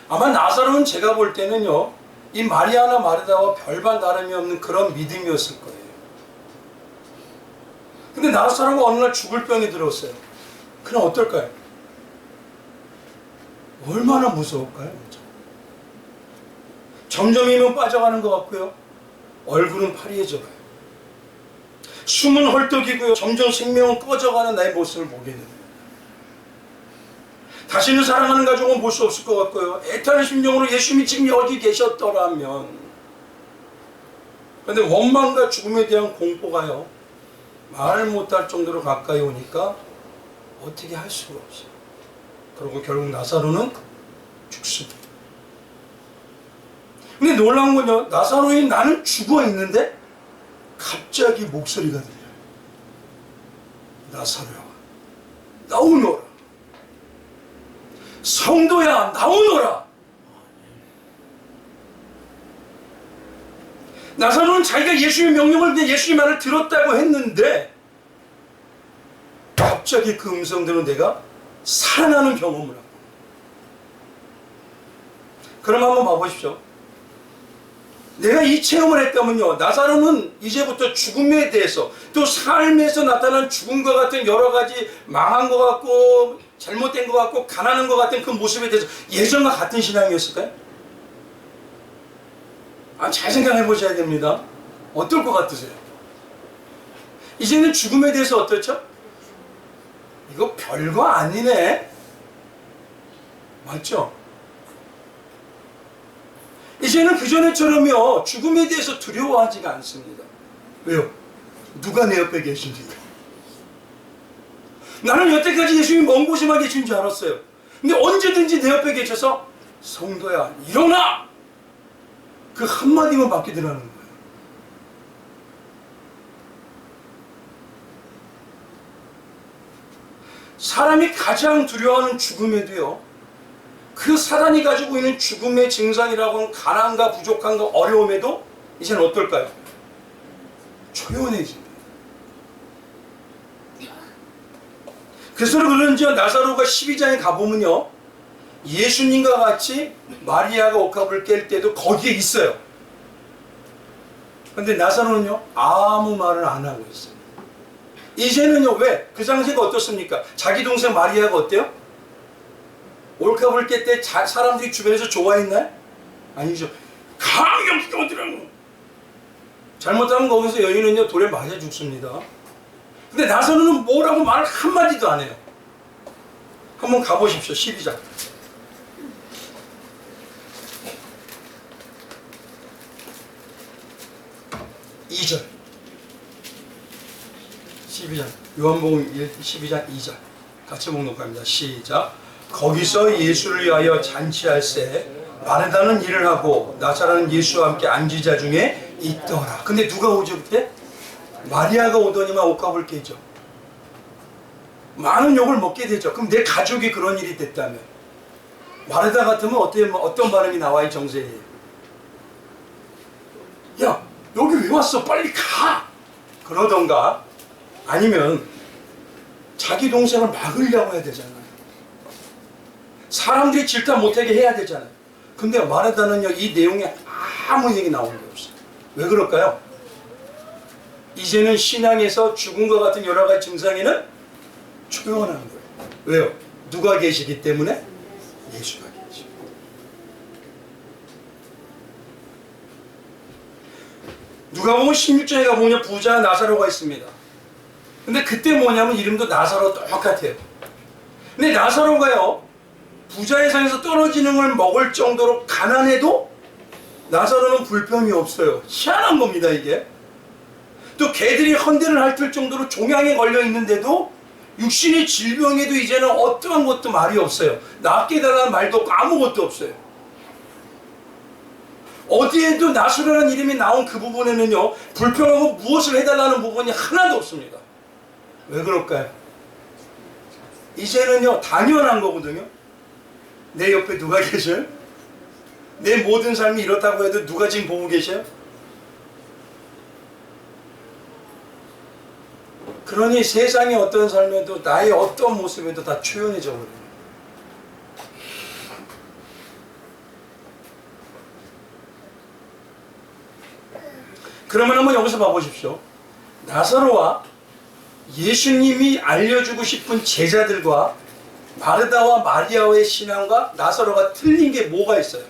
아마 나사로는 제가 볼 때는요, 이 마리아나 마르다와 별반 다름이 없는 그런 믿음이었을 거예요. 근데 나사로가 어느 날 죽을 병이 들었어요. 그럼 어떨까요? 얼마나 무서울까요? 점점 힘은 빠져가는 것 같고요, 얼굴은 파리해져가요. 숨은 헐떡이고요, 점점 생명은 꺼져가는 나의 모습을 보게 됩니다. 다시는 사랑하는 가족은 볼 수 없을 것 같고요, 애타는 심정으로 예수님이 지금 여기 계셨더라면. 그런데 원망과 죽음에 대한 공포가요, 말 못할 정도로 가까이 오니까 어떻게 할 수가 없어요. 그리고 결국 나사로는 죽습니다. 근데 놀라운 건요, 나사로인 나는 죽어 있는데 갑자기 목소리가 들려요. 나사로야, 나오너라. 성도야, 나오너라. 나사로는 자기가 예수님의 명령을, 예수님 말을 들었다고 했는데 갑자기 그 음성대로 내가 살아나는 경험을 하고. 그럼 한번 봐보십시오. 내가 이 체험을 했다면요, 나사로는 이제부터 죽음에 대해서, 또 삶에서 나타난 죽음과 같은 여러 가지 망한 것 같고 잘못된 것 같고 가난한 것 같은 그 모습에 대해서 예전과 같은 신앙이었을까요? 잘 생각해 보셔야 됩니다. 어떨 것 같으세요? 이제는 죽음에 대해서 어떻죠? 이거 별거 아니네. 맞죠? 이제는 그전에처럼요, 죽음에 대해서 두려워하지가 않습니다. 왜요? 누가 내 옆에 계신지요. 나는 여태까지 예수님이 먼 곳에만 계신 줄 알았어요. 근데 언제든지 내 옆에 계셔서 성도야, 일어나! 그 한마디만 받게 되라는 거예요. 사람이 가장 두려워하는 죽음에도요, 그 사단이 가지고 있는 죽음의 증상이라고 하는 가난과 부족함과 어려움에도 이제는 어떨까요? 초연해집니다. 그래서 그런지 나사로가 12장에 가보면요, 예수님과 같이 마리아가 옥합을 깰 때도 거기에 있어요. 그런데 나사로는요, 아무 말을 안 하고 있어요. 이제는요, 왜? 그 당시가 어떻습니까? 자기 동생 마리아가 어때요? 옥합을 깰 때 사람들이 주변에서 좋아했나요? 아니죠. 강경 떠들라고. 잘못하면 거기서 여인은요, 돌에 맞아 죽습니다. 근데 나사로는 뭐라고 말 한마디도 안 해요. 한번 가보십시오. 12장. 2절. 12장. 요한복음 12장 2절. 같이 목록합니다. 시작. 거기서 예수를 위하여 잔치할세 마르다는 일을 하고 나사로는 예수와 함께 앉은 자 중에 있더라. 근데 누가 오죠 그때? 마리아가 오더니만 옥합을 깨죠. 많은 욕을 먹게 되죠. 그럼 내 가족이 그런 일이 됐다면 마르다 같으면 어떤 반응이 나와? 이 정세에, 야 여기 왜 왔어? 빨리 가! 그러던가, 아니면 자기 동생을 막으려고 해야 되잖아요. 사람들이 질타 못하게 해야 되잖아요. 근데 마르다는요, 이 내용에 아무 얘기 나오는 게 없어요. 왜 그럴까요? 이제는 신앙에서 죽음과 같은 여러 가지 증상에는 초연하는 거예요. 왜요? 누가 계시기 때문에? 예수가 계시고. 누가복음 16장에 가보면 부자 나사로가 있습니다. 근데 그때 뭐냐면 이름도 나사로 똑같아요. 근데 나사로가요, 부자의 상에서 떨어지는 걸 먹을 정도로 가난해도 나사로는 불평이 없어요. 희한한 겁니다, 이게. 또 개들이 헌대를 핥을 정도로 종양에 걸려 있는데도 육신의 질병에도 이제는 어떠한 것도 말이 없어요. 낫게 해달라는 말도 없고 아무것도 없어요. 어디에도 나사로라는 이름이 나온 그 부분에는요, 불평하고 무엇을 해달라는 부분이 하나도 없습니다. 왜 그럴까요? 이제는요, 당연한 거거든요. 내 옆에 누가 계셔요? 내 모든 삶이 이렇다고 해도 누가 지금 보고 계셔요? 그러니 세상의 어떤 삶에도 나의 어떤 모습에도 다 초연해져 버려요. 그러면 한번 여기서 봐보십시오. 나사로와 예수님이 알려주고 싶은 제자들과 마르다와 마리아의 신앙과 나사로가 틀린 게 뭐가 있어요?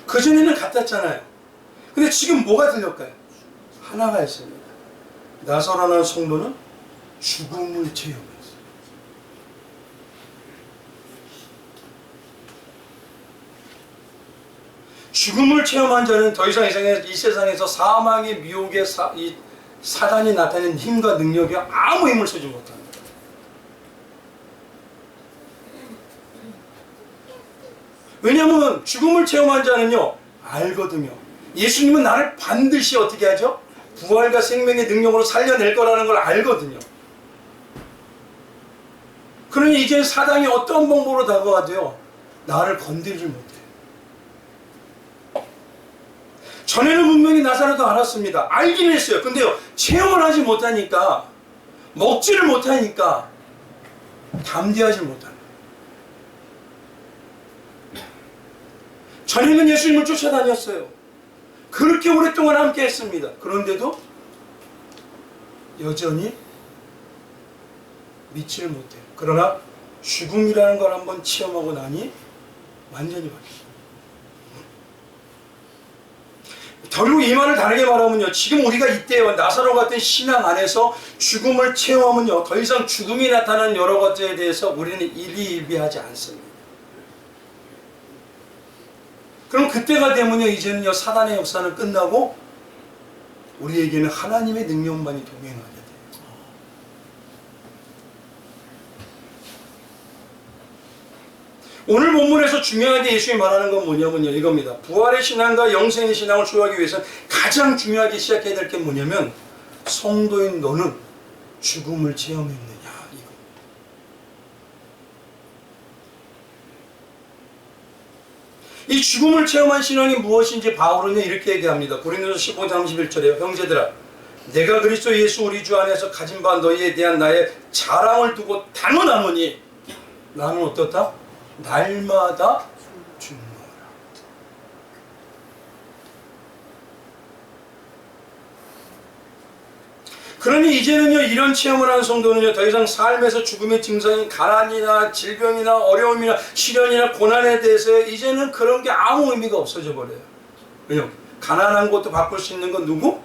그전에는 같았잖아요. 근데 지금 뭐가 틀렸까요? 하나가 있습니다. 나사로라는 성도는 죽음을 체험했어요. 죽음을 체험한 자는 더 이상 이 세상에서 사망의 미혹의 사단이 나타낸 힘과 능력에 아무 힘을 쓰지 못합니다. 왜냐하면 죽음을 체험한 자는요, 알거든요. 예수님은 나를 반드시 어떻게 하죠? 부활과 생명의 능력으로 살려낼 거라는 걸 알거든요. 그러니 이제 사단이 어떤 방법으로 다가와도요, 나를 건드리지 못해요. 전에는 분명히 나사로도 알았습니다. 알긴 했어요. 근데요, 체험을 하지 못하니까, 먹지를 못하니까 담대하지 못하는 거예요. 전에는 예수님을 쫓아다녔어요. 그렇게 오랫동안 함께 했습니다. 그런데도 여전히 믿지를 못해요. 그러나 죽음이라는 걸 한번 체험하고 나니 완전히 바뀌어요. 결국 이 말을 다르게 말하면요, 지금 우리가 이때와 나사로 같은 신앙 안에서 죽음을 체험하면요, 더 이상 죽음이 나타나는 여러 것들에 대해서 우리는 일희일비하지 않습니다. 그럼 그때가 되면요, 이제는요, 사단의 역사는 끝나고 우리에게는 하나님의 능력만이 동행하게 돼요. 오늘 본문에서 중요하게 예수님이 말하는 건 뭐냐면요, 이겁니다. 부활의 신앙과 영생의 신앙을 소유하기 위해서는 가장 중요하게 시작해야 될 게 뭐냐면, 성도인 너는 죽음을 체험했느냐, 이거. 이 죽음을 체험한 신앙이 무엇인지 바울은 이렇게 얘기합니다. 고린도서 15장 31절에 형제들아, 내가 그리스도 예수 우리 주 안에서 가진 바 너희에 대한 나의 자랑을 두고 단언하노니 나는 어떻다? 날마다 죽노라. 그러니 이제는요, 이런 체험을 한 성도는요, 더 이상 삶에서 죽음의 증상인 가난이나 질병이나 어려움이나 시련이나 고난에 대해서 이제는 그런 게 아무 의미가 없어져 버려요. 왜요? 가난한 것도 바꿀 수 있는 건 누구?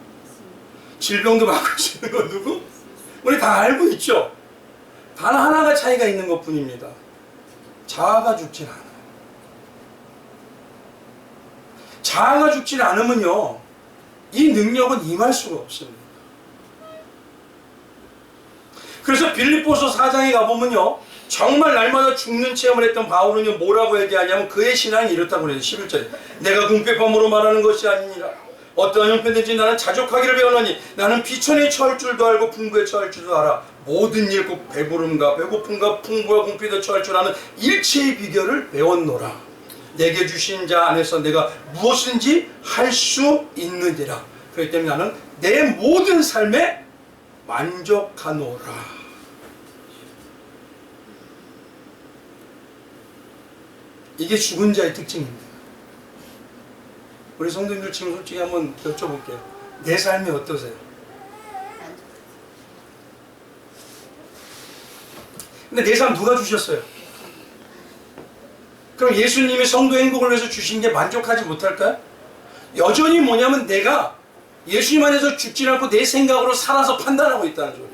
질병도 바꿀 수 있는 건 누구? 우리 다 알고 있죠? 단 하나가 차이가 있는 것 뿐입니다. 자아가 죽질 않아요. 자아가 죽질 않으면요, 이 능력은 임할 수가 없습니다. 그래서 빌립보서 4장에 가보면요, 정말 날마다 죽는 체험을 했던 바울은요, 뭐라고 얘기하냐면 그의 신앙이 이렇다고 그래요. 11절에 내가 궁핍함으로 말하는 것이 아니니라. 어떠한 형편든지 나는 자족하기를 배우노니 나는 비천에 처할 줄도 알고 풍부에 처할 줄도 알아. 모든 일 곧 배부름과 배고픔과 풍부와 궁핍에 처할 줄 아는 일체의 비결을 배웠노라. 내게 주신 자 안에서 내가 무엇인지 할 수 있느니라. 그렇기 때문에 나는 내 모든 삶에 만족하노라. 이게 죽은 자의 특징입니다. 우리 성도님들 지금 솔직히 한번 여쭤볼게요. 내 삶이 어떠세요? 근데 내 삶 누가 주셨어요? 그럼 예수님이 성도 행복을 위해서 주신 게 만족하지 못할까요? 여전히 뭐냐면 내가 예수님 안에서 죽지 않고 내 생각으로 살아서 판단하고 있다는 소리예요.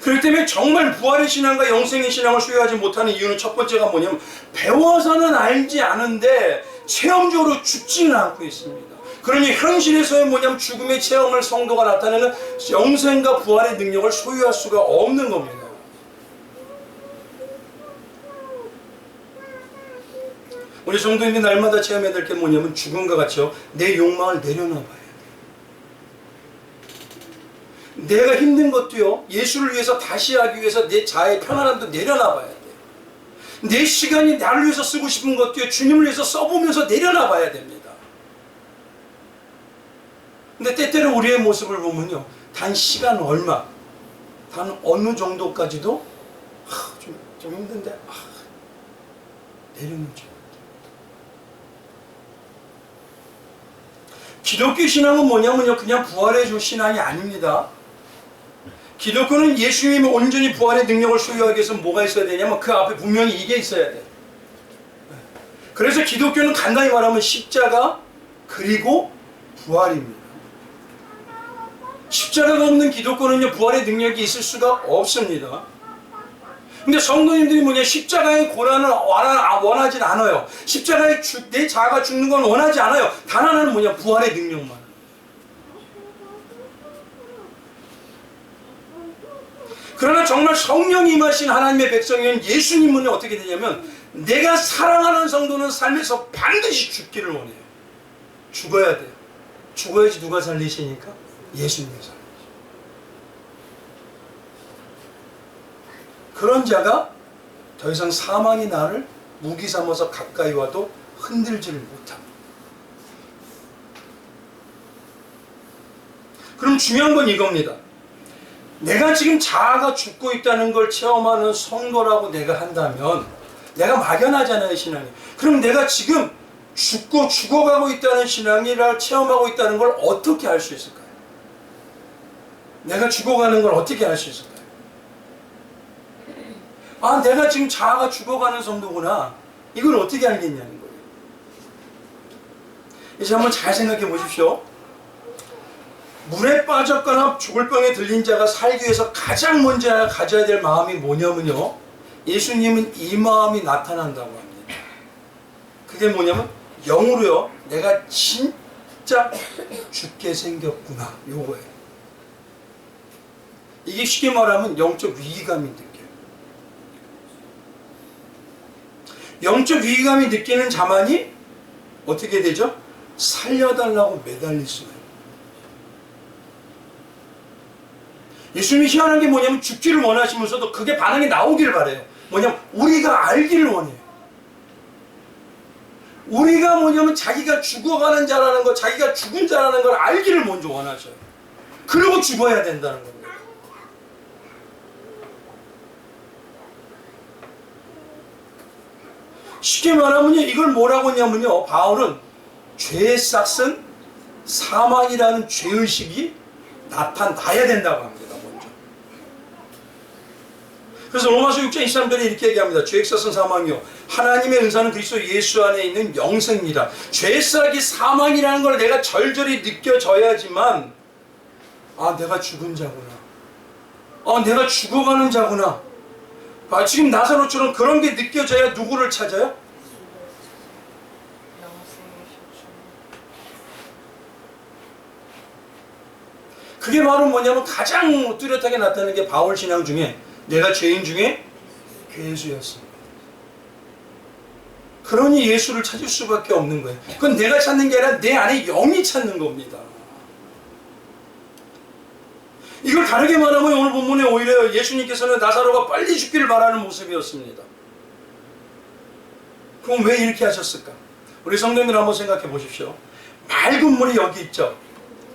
그렇기 때문에 정말 부활의 신앙과 영생의 신앙을 소유하지 못하는 이유는 첫 번째가 뭐냐면 배워서는 알지 않은데 체험적으로 죽지는 않고 있습니다. 그러니 현실에서의 뭐냐면 죽음의 체험을 성도가 나타내는 영생과 부활의 능력을 소유할 수가 없는 겁니다. 우리 성도님들이 날마다 체험해야 될 게 뭐냐면 죽음과 같이요, 내 욕망을 내려놔봐야 돼. 내가 힘든 것도요, 예수를 위해서 다시 하기 위해서 내 자아의 편안함도 내려놔봐야 돼. 내 시간이 나를 위해서 쓰고 싶은 것도요, 주님을 위해서 써보면서 내려놔봐야 됩니다. 근데 때때로 우리의 모습을 보면요, 단 시간 얼마, 단 어느 정도까지도 좀 힘든데 내려놓죠. 기독교 신앙은 뭐냐면요, 그냥 부활의 주 신앙이 아닙니다. 기독교는 예수님이 온전히 부활의 능력을 소유하기 위해서 뭐가 있어야 되냐면 그 앞에 분명히 이게 있어야 돼. 그래서 기독교는 간단히 말하면 십자가 그리고 부활입니다. 십자가가 없는 기독교는요, 부활의 능력이 있을 수가 없습니다. 근데 성도님들이 뭐냐, 십자가의 고난을 원하진 않아요. 십자가에 내 자아가 죽는 건 원하지 않아요. 단 하나는 뭐냐, 부활의 능력만. 그러나 정말 성령이 임하신 하나님의 백성인 예수님은 어떻게 되냐면 내가 사랑하는 성도는 삶에서 반드시 죽기를 원해요. 죽어야 돼요. 죽어야지 누가 살리시니까? 예수님이 살리시죠. 그런 자가 더 이상 사망이 나를 무기 삼아서 가까이 와도 흔들지를 못합니다. 그럼 중요한 건 이겁니다. 내가 지금 자아가 죽고 있다는 걸 체험하는 성도라고 내가 한다면, 내가 막연하잖아요, 신앙이. 그럼 내가 지금 죽어가고 있다는 신앙이라 체험하고 있다는 걸 어떻게 알 수 있을까요? 내가 죽어가는 걸 어떻게 알 수 있을까요? 내가 지금 자아가 죽어가는 성도구나. 이걸 어떻게 알겠냐는 거예요. 이제 한번 잘 생각해 보십시오. 물에 빠졌거나 죽을 병에 들린 자가 살기 위해서 가장 먼저 가져야 될 마음이 뭐냐면요, 예수님은 이 마음이 나타난다고 합니다. 그게 뭐냐면 영으로요, 내가 진짜 죽게 생겼구나, 요거예요. 이게 쉽게 말하면 영적 위기감이 느껴요. 영적 위기감이 느끼는 자만이 어떻게 되죠? 살려달라고 매달릴 수가 있어요. 예수님이 희한한 게 뭐냐면 죽기를 원하시면서도 그게 반응이 나오기를 바래요. 뭐냐면 우리가 알기를 원해요. 우리가 뭐냐면 자기가 죽어가는 자라는 것, 자기가 죽은 자라는 걸 알기를 먼저 원하셔요. 그리고 죽어야 된다는 겁니다. 쉽게 말하면요, 이걸 뭐라고 하냐면요, 바울은 죄의 싹은 사망이라는 죄의식이 나타나야 된다고 합니다. 먼저. 그래서 로마서 6장 23절에 이렇게 얘기합니다. 죄의 싹은 사망이요, 하나님의 은사는 그리스도 예수 안에 있는 영생이다. 죄의 싹이 사망이라는 걸 내가 절절히 느껴져야지만 내가 죽은 자구나, 내가 죽어가는 자구나, 지금 나사로처럼 그런 게 느껴져야 누구를 찾아요? 그게 바로 뭐냐면 가장 뚜렷하게 나타나는 게 바울 신앙 중에 내가 죄인 중에 괴수였습니다. 그러니 예수를 찾을 수밖에 없는 거예요. 그건 내가 찾는 게 아니라 내 안에 영이 찾는 겁니다. 이걸 다르게 말하면 오늘 본문에 오히려 예수님께서는 나사로가 빨리 죽기를 바라는 모습이었습니다. 그럼 왜 이렇게 하셨을까? 우리 성도님들 한번 생각해 보십시오. 맑은 물이 여기 있죠.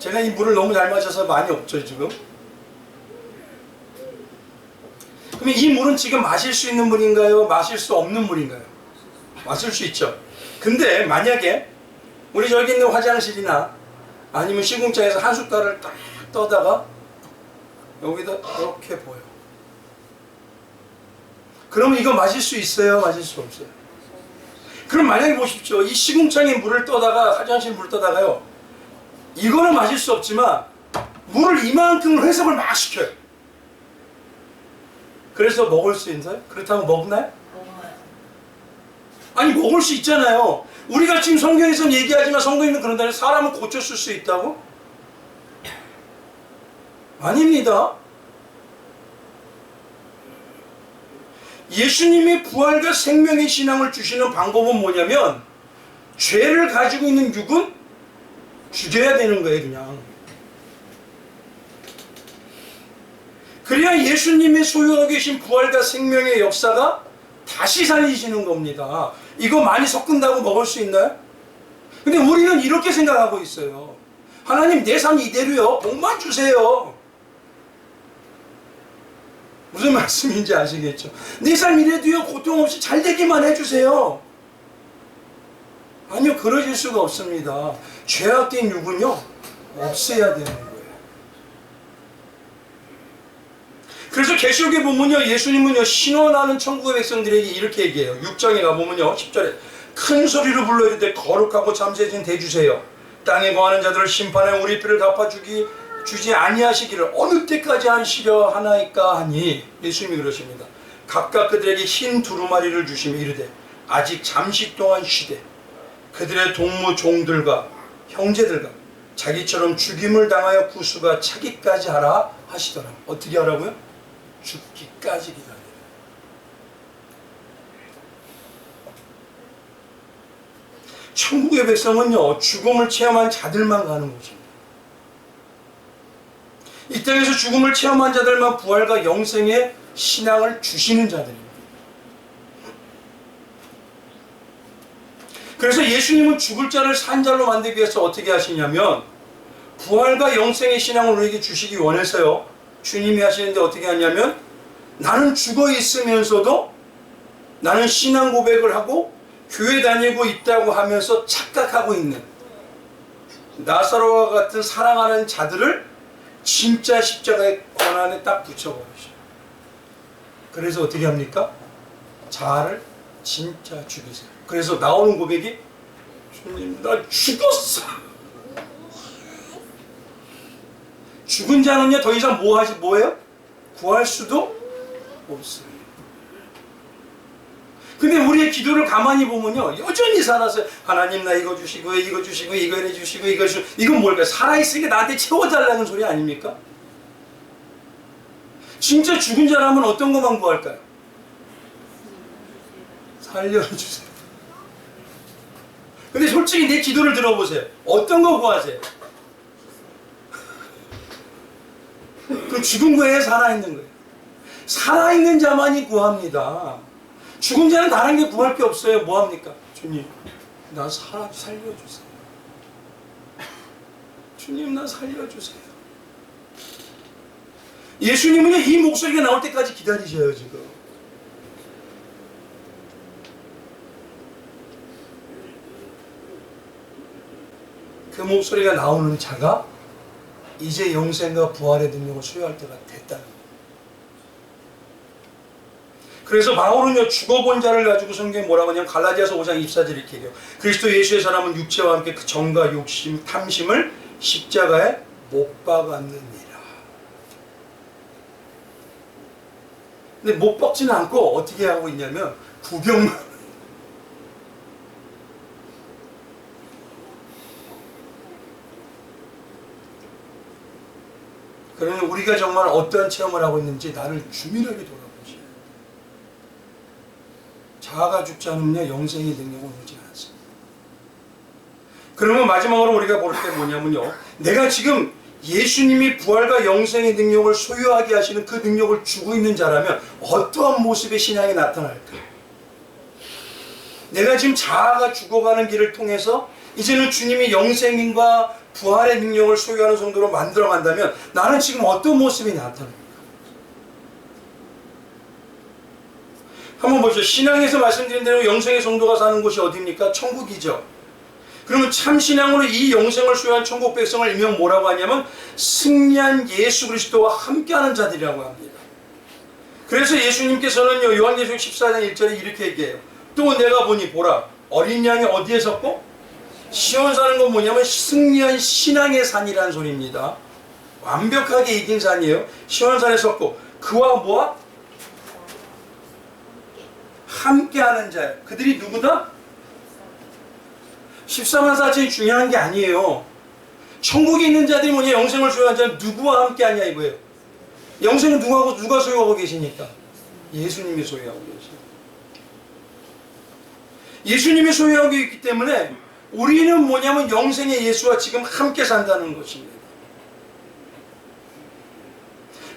제가 이 물을 너무 잘 마셔서 많이 없죠 지금. 그러면 이 물은 지금 마실 수 있는 물인가요? 마실 수 없는 물인가요? 마실 수 있죠. 근데 만약에 우리 저기 있는 화장실이나 아니면 시궁창에서 한 숟갈을 딱 떠다가 여기다 이렇게 보여. 그러면 이거 마실 수 있어요? 마실 수 없어요? 그럼 만약에 보십시오. 이 시궁창에 물을 떠다가, 화장실 물을 떠다가요, 이거는 마실 수 없지만 물을 이만큼 해석을 막 시켜요. 그래서 먹을 수 있나요? 그렇다고 먹나요? 먹어요. 아니 먹을 수 있잖아요. 우리가 지금 성경에서는 얘기하지만 성경에는 그런다면 사람은 고쳤을 수 있다고? 아닙니다. 예수님이 부활과 생명의 신앙을 주시는 방법은 뭐냐면 죄를 가지고 있는 육은 죽여야 되는 거예요. 그냥. 그래야 예수님이 소유하고 계신 부활과 생명의 역사가 다시 살리시는 겁니다. 이거 많이 섞은다고 먹을 수 있나요? 근데 우리는 이렇게 생각하고 있어요. 하나님 내 삶 이대로요. 복만 주세요. 무슨 말씀인지 아시겠죠? 내 삶 이래도요. 고통 없이 잘 되기만 해주세요. 아니요. 그러실 수가 없습니다. 죄악된 육은요. 없애야 되는 거예요. 그래서 계시록에 보면요. 예수님은요. 신원하는 천국의 백성들에게 이렇게 얘기해요. 6장에 가보면요. 10절에 큰 소리로 불러 이르되 거룩하고 잠재진 대주세요. 땅에 거하는 자들을 심판해 우리 피를 주지 아니하시기를 어느 때까지 하시려 하나이까 하니 예수님이 그러십니다. 각각 그들에게 흰 두루마리를 주시며 이르되 아직 잠시 동안 쉬되 그들의 동무 종들과 형제들과 자기처럼 죽임을 당하여 구수가 차기까지 하라 하시더라. 어떻게 하라고요? 죽기까지 기다려라. 천국의 백성은요. 죽음을 체험한 자들만 가는 곳입니다. 이 땅에서 죽음을 체험한 자들만 부활과 영생의 신앙을 주시는 자들입니다. 그래서 예수님은 죽을 자를 산 자로 만들기 위해서 어떻게 하시냐면 부활과 영생의 신앙을 우리에게 주시기 원해서요. 주님이 하시는데 어떻게 하냐면 나는 죽어 있으면서도 나는 신앙 고백을 하고 교회 다니고 있다고 하면서 착각하고 있는 나사로와 같은 사랑하는 자들을 진짜 십자가의 권한에 딱 붙여버리셔. 그래서 어떻게 합니까? 자아를 진짜 죽이세요. 그래서 나오는 고백이 주님 나 죽었어. 죽은 자는요 더 이상 뭐해요? 구할 수도 없어요. 근데 우리의 기도를 가만히 보면요 여전히 살았어요. 하나님 나 이거 주시고 이거 주시고 이거 해주시고 이거 주시고 이건 뭘까요? 살아있으니까 나한테 채워달라는 소리 아닙니까? 진짜 죽은 자라면 어떤 것만 구할까요? 살려주세요. 근데 솔직히 내 기도를 들어보세요. 어떤 거 구하세요? 그 죽은 거예요? 살아있는 거예요? 살아있는 자만이 구합니다. 죽은 자는 다른 게 구할 게 없어요. 뭐합니까? 주님 나 살려주세요. 주님 나 살려주세요. 예수님은요 이 목소리가 나올 때까지 기다리셔요. 지금 그 목소리가 나오는 자가 이제 영생과 부활의 능력을 소유할 때가 됐다는 거예요. 그래서 바울은요 죽어본 자를 가지고 성경에 뭐라고 하냐면 갈라디아서 5장 24절 이렇게 얘기해요. 그리스도 예수의 사람은 육체와 함께 그 정과 욕심, 탐심을 십자가에 못 박았느니라. 근데 못 박지는 않고 어떻게 하고 있냐면 구경만. 그러면 우리가 정말 어떠한 체험을 하고 있는지 나를 주민하게 돌아보시오. 자아가 죽지 않으면 영생의 능력은 오지 않습니다. 그러면 마지막으로 우리가 볼 게 뭐냐면요. 내가 지금 예수님이 부활과 영생의 능력을 소유하게 하시는 그 능력을 주고 있는 자라면 어떠한 모습의 신앙이 나타날까? 내가 지금 자아가 죽어가는 길을 통해서 이제는 주님이 영생과 부활의 능력을 소유하는 정도로 만들어 간다면 나는 지금 어떤 모습이 나타납니까? 한번 보죠. 신앙에서 말씀드린 대로 영생의 성도가 사는 곳이 어디입니까? 천국이죠. 그러면 참 신앙으로 이 영생을 소유한 천국 백성을 일명 뭐라고 하냐면 승리한 예수 그리스도와 함께하는 자들이라고 합니다. 그래서 예수님께서는요 요한계시록 14장 1절에 이렇게 얘기해요. 또 내가 보니 보라 어린 양이 어디에 섰고 시온 사는 건 뭐냐면 승리한 신앙의 산이라는 소리입니다. 완벽하게 이긴 산이에요. 시온산에 섰고 그와 뭐와? 함께하는 자예요. 그들이 누구다? 14만 4천이 중요한 게 아니에요. 천국에 있는 자들이 뭐냐? 영생을 소유한 자는 누구와 함께하냐 이거예요. 영생은 누가 소유하고 계시니까? 예수님이 소유하고 계십니다. 예수님이 소유하고 있기 때문에 우리는 뭐냐면 영생의 예수와 지금 함께 산다는 것입니다.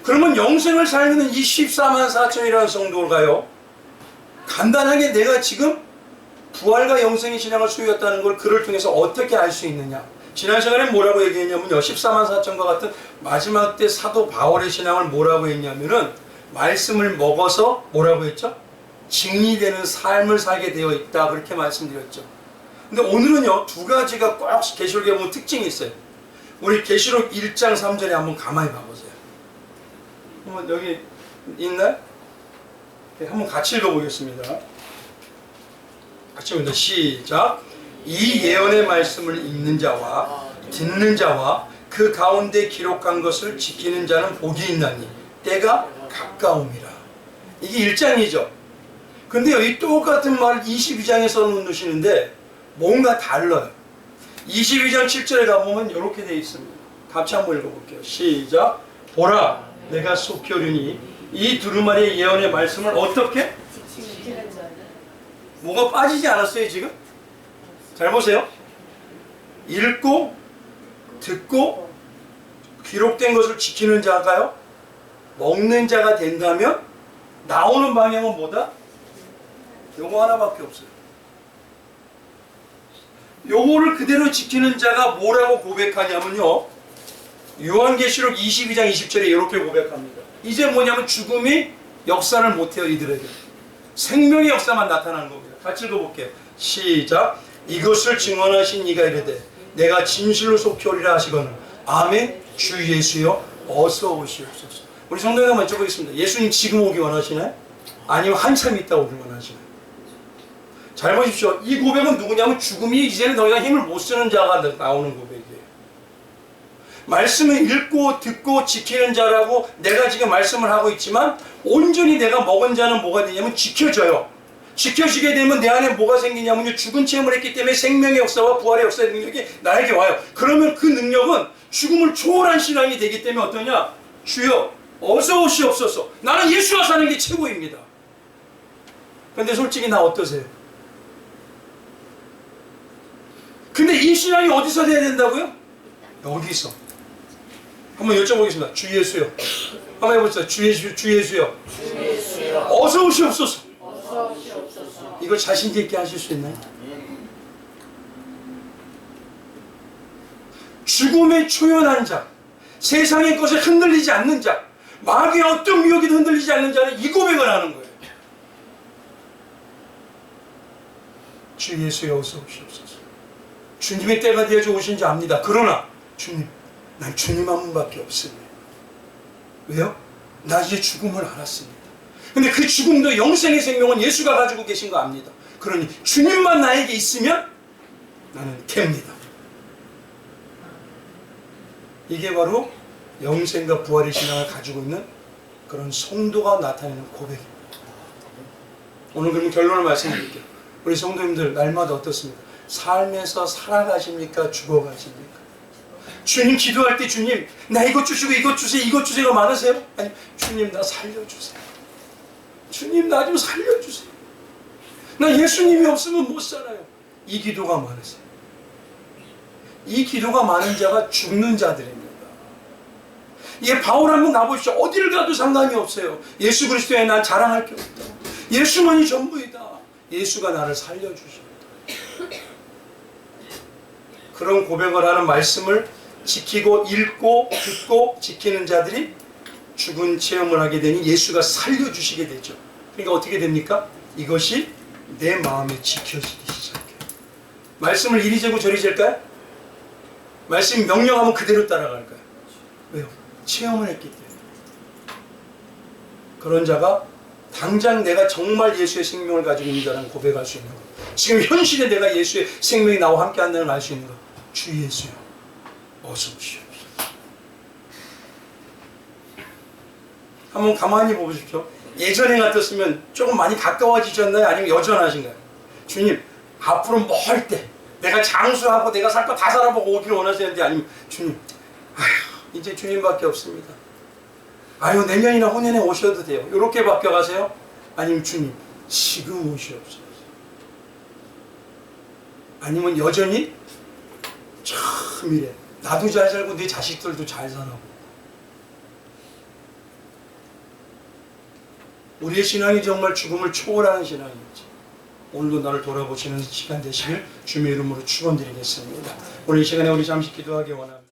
그러면 영생을 살면 이 14만 4천이라는 성도가요, 간단하게 내가 지금 부활과 영생의 신앙을 소유했다는 걸 그를 통해서 어떻게 알 수 있느냐? 지난 시간에 뭐라고 얘기했냐면요, 14만 4천과 같은 마지막 때 사도 바울의 신앙을 뭐라고 했냐면은 말씀을 먹어서 뭐라고 했죠? 증리되는 삶을 살게 되어 있다, 그렇게 말씀드렸죠. 근데 오늘은요, 두 가지가 꼭 계시록에 보면 특징이 있어요. 우리 계시록 1장 3절에 한번 가만히 봐보세요. 한번 여기 있나요? 한번 같이 읽어보겠습니다. 같이 읽습니다. 시작. 이 예언의 말씀을 읽는 자와 듣는 자와 그 가운데 기록한 것을 지키는 자는 복이 있나니 때가 가까움이라. 이게 1장이죠. 근데 여기 똑같은 말을 22장에서 놓으시는데 뭔가 달라요. 22장 7절에 가보면 이렇게 되어 있습니다. 같이 한번 읽어볼게요. 시작. 보라, 내가 속히 오리니 이 두루마리의 예언의 말씀을 어떻게? 뭐가 빠지지 않았어요 지금? 잘 보세요. 읽고 듣고 기록된 것을 지키는 자가요, 먹는 자가 된다면 나오는 방향은 뭐다? 요거 하나밖에 없어요. 요거를 그대로 지키는 자가 뭐라고 고백하냐면요, 요한계시록 22장 20절에 이렇게 고백합니다. 이제 뭐냐면 죽음이 역사를 못해요. 이들에게 생명의 역사만 나타나는 겁니다. 같이 읽어볼게요. 시작. 이것을 증언하신 이가 이르되 내가 진실로 속히 오리라 하시거늘 아멘. 주 예수여 어서 오시옵소서. 우리 성도님 한번 여쭤보겠습니다. 예수님 지금 오기 원하시나요? 아니면 한참 있다 오기 원하시나요? 잘 보십시오. 이 고백은 누구냐면 죽음이 이제는 더 이상 힘을 못 쓰는 자가 나오는 고백이에요. 말씀을 읽고 듣고 지키는 자라고 내가 지금 말씀을 하고 있지만 온전히 내가 먹은 자는 뭐가 되냐면 지켜져요. 지켜지게 되면 내 안에 뭐가 생기냐면요, 죽은 체험을 했기 때문에 생명의 역사와 부활의 역사의 능력이 나에게 와요. 그러면 그 능력은 죽음을 초월한 신앙이 되기 때문에 어떠냐? 주여 어서 오시옵소서. 나는 예수와 사는 게 최고입니다. 근데 솔직히 나 어떠세요? 근데 이 신앙이 어디서 돼야 된다고요? 여기서. 한번 여쭤보겠습니다. 주 예수요. 한번 해보세요. 주 예수요. 주 예수요. 어서 오시옵소서. 이걸 자신 있게 하실 수 있나요? 죽음에 초연한 자, 세상의 것에 흔들리지 않는 자, 마귀의 어떤 미혹에도 흔들리지 않는 자는 이 고백을 하는 거예요. 주 예수여 어서 오시옵소서. 주님의 때가 되어져 오신 줄 압니다. 그러나 주님, 난 주님 한 분밖에 없습니다. 왜요? 나 이제 죽음을 알았습니다. 근데 그 죽음도 영생의 생명은 예수가 가지고 계신 거 압니다. 그러니 주님만 나에게 있으면 나는 됩니다. 이게 바로 영생과 부활의 신앙을 가지고 있는 그런 성도가 나타내는 고백입니다. 오늘 그러면 결론을 말씀드릴게요. 우리 성도님들 날마다 어떻습니까? 삶에서 살아가십니까? 죽어가십니까? 주님 기도할 때 주님 나 이것 주시고 이것 주세요 이것 주세요가 많으세요? 아니 주님 나 살려주세요. 주님 나 좀 살려주세요. 나 예수님이 없으면 못 살아요. 이 기도가 많으세요. 이 기도가 많은 자가 죽는 자들입니다. 예, 바울 한번 가보십시오. 어디를 가도 상관이 없어요. 예수 그리스도에 난 자랑할 게 없다. 예수만이 전부이다. 예수가 나를 살려주십니다. 그런 고백을 하는 말씀을 지키고 읽고 듣고 지키는 자들이 죽은 체험을 하게 되니 예수가 살려주시게 되죠. 그러니까 어떻게 됩니까? 이것이 내 마음에 지켜지기 시작해요. 말씀을 이리 재고 저리 잴까요? 말씀 명령하면 그대로 따라갈까요? 왜요? 체험을 했기 때문에. 그런 자가 당장 내가 정말 예수의 생명을 가지고 있는 자라는 고백할 수 있는 것. 지금 현실에 내가 예수의 생명이 나와 함께 한다는 걸 알 수 있는 것. 주 예수여 어서 오시옵소서. 한번 가만히 보십시오. 예전에 같았으면 조금 많이 가까워지셨나요? 아니면 여전하신가요? 주님, 앞으로 멀 때 내가 장수하고 내가 살 거 다 살아보고 오기를 원하시는데, 아니면 주님, 아휴, 이제 주님밖에 없습니다. 아유, 내년이나 후년에 오셔도 돼요. 이렇게 바뀌어가세요? 아니면 주님, 지금 오시옵소서. 아니면 여전히 참 이래, 나도 잘 살고 내 자식들도 잘 살아고. 우리의 신앙이 정말 죽음을 초월하는 신앙인지 오늘도 나를 돌아보시는 시간 되시길 주님의 이름으로 축원드리겠습니다. 오늘 이 시간에 우리 잠시 기도하기 원합니다.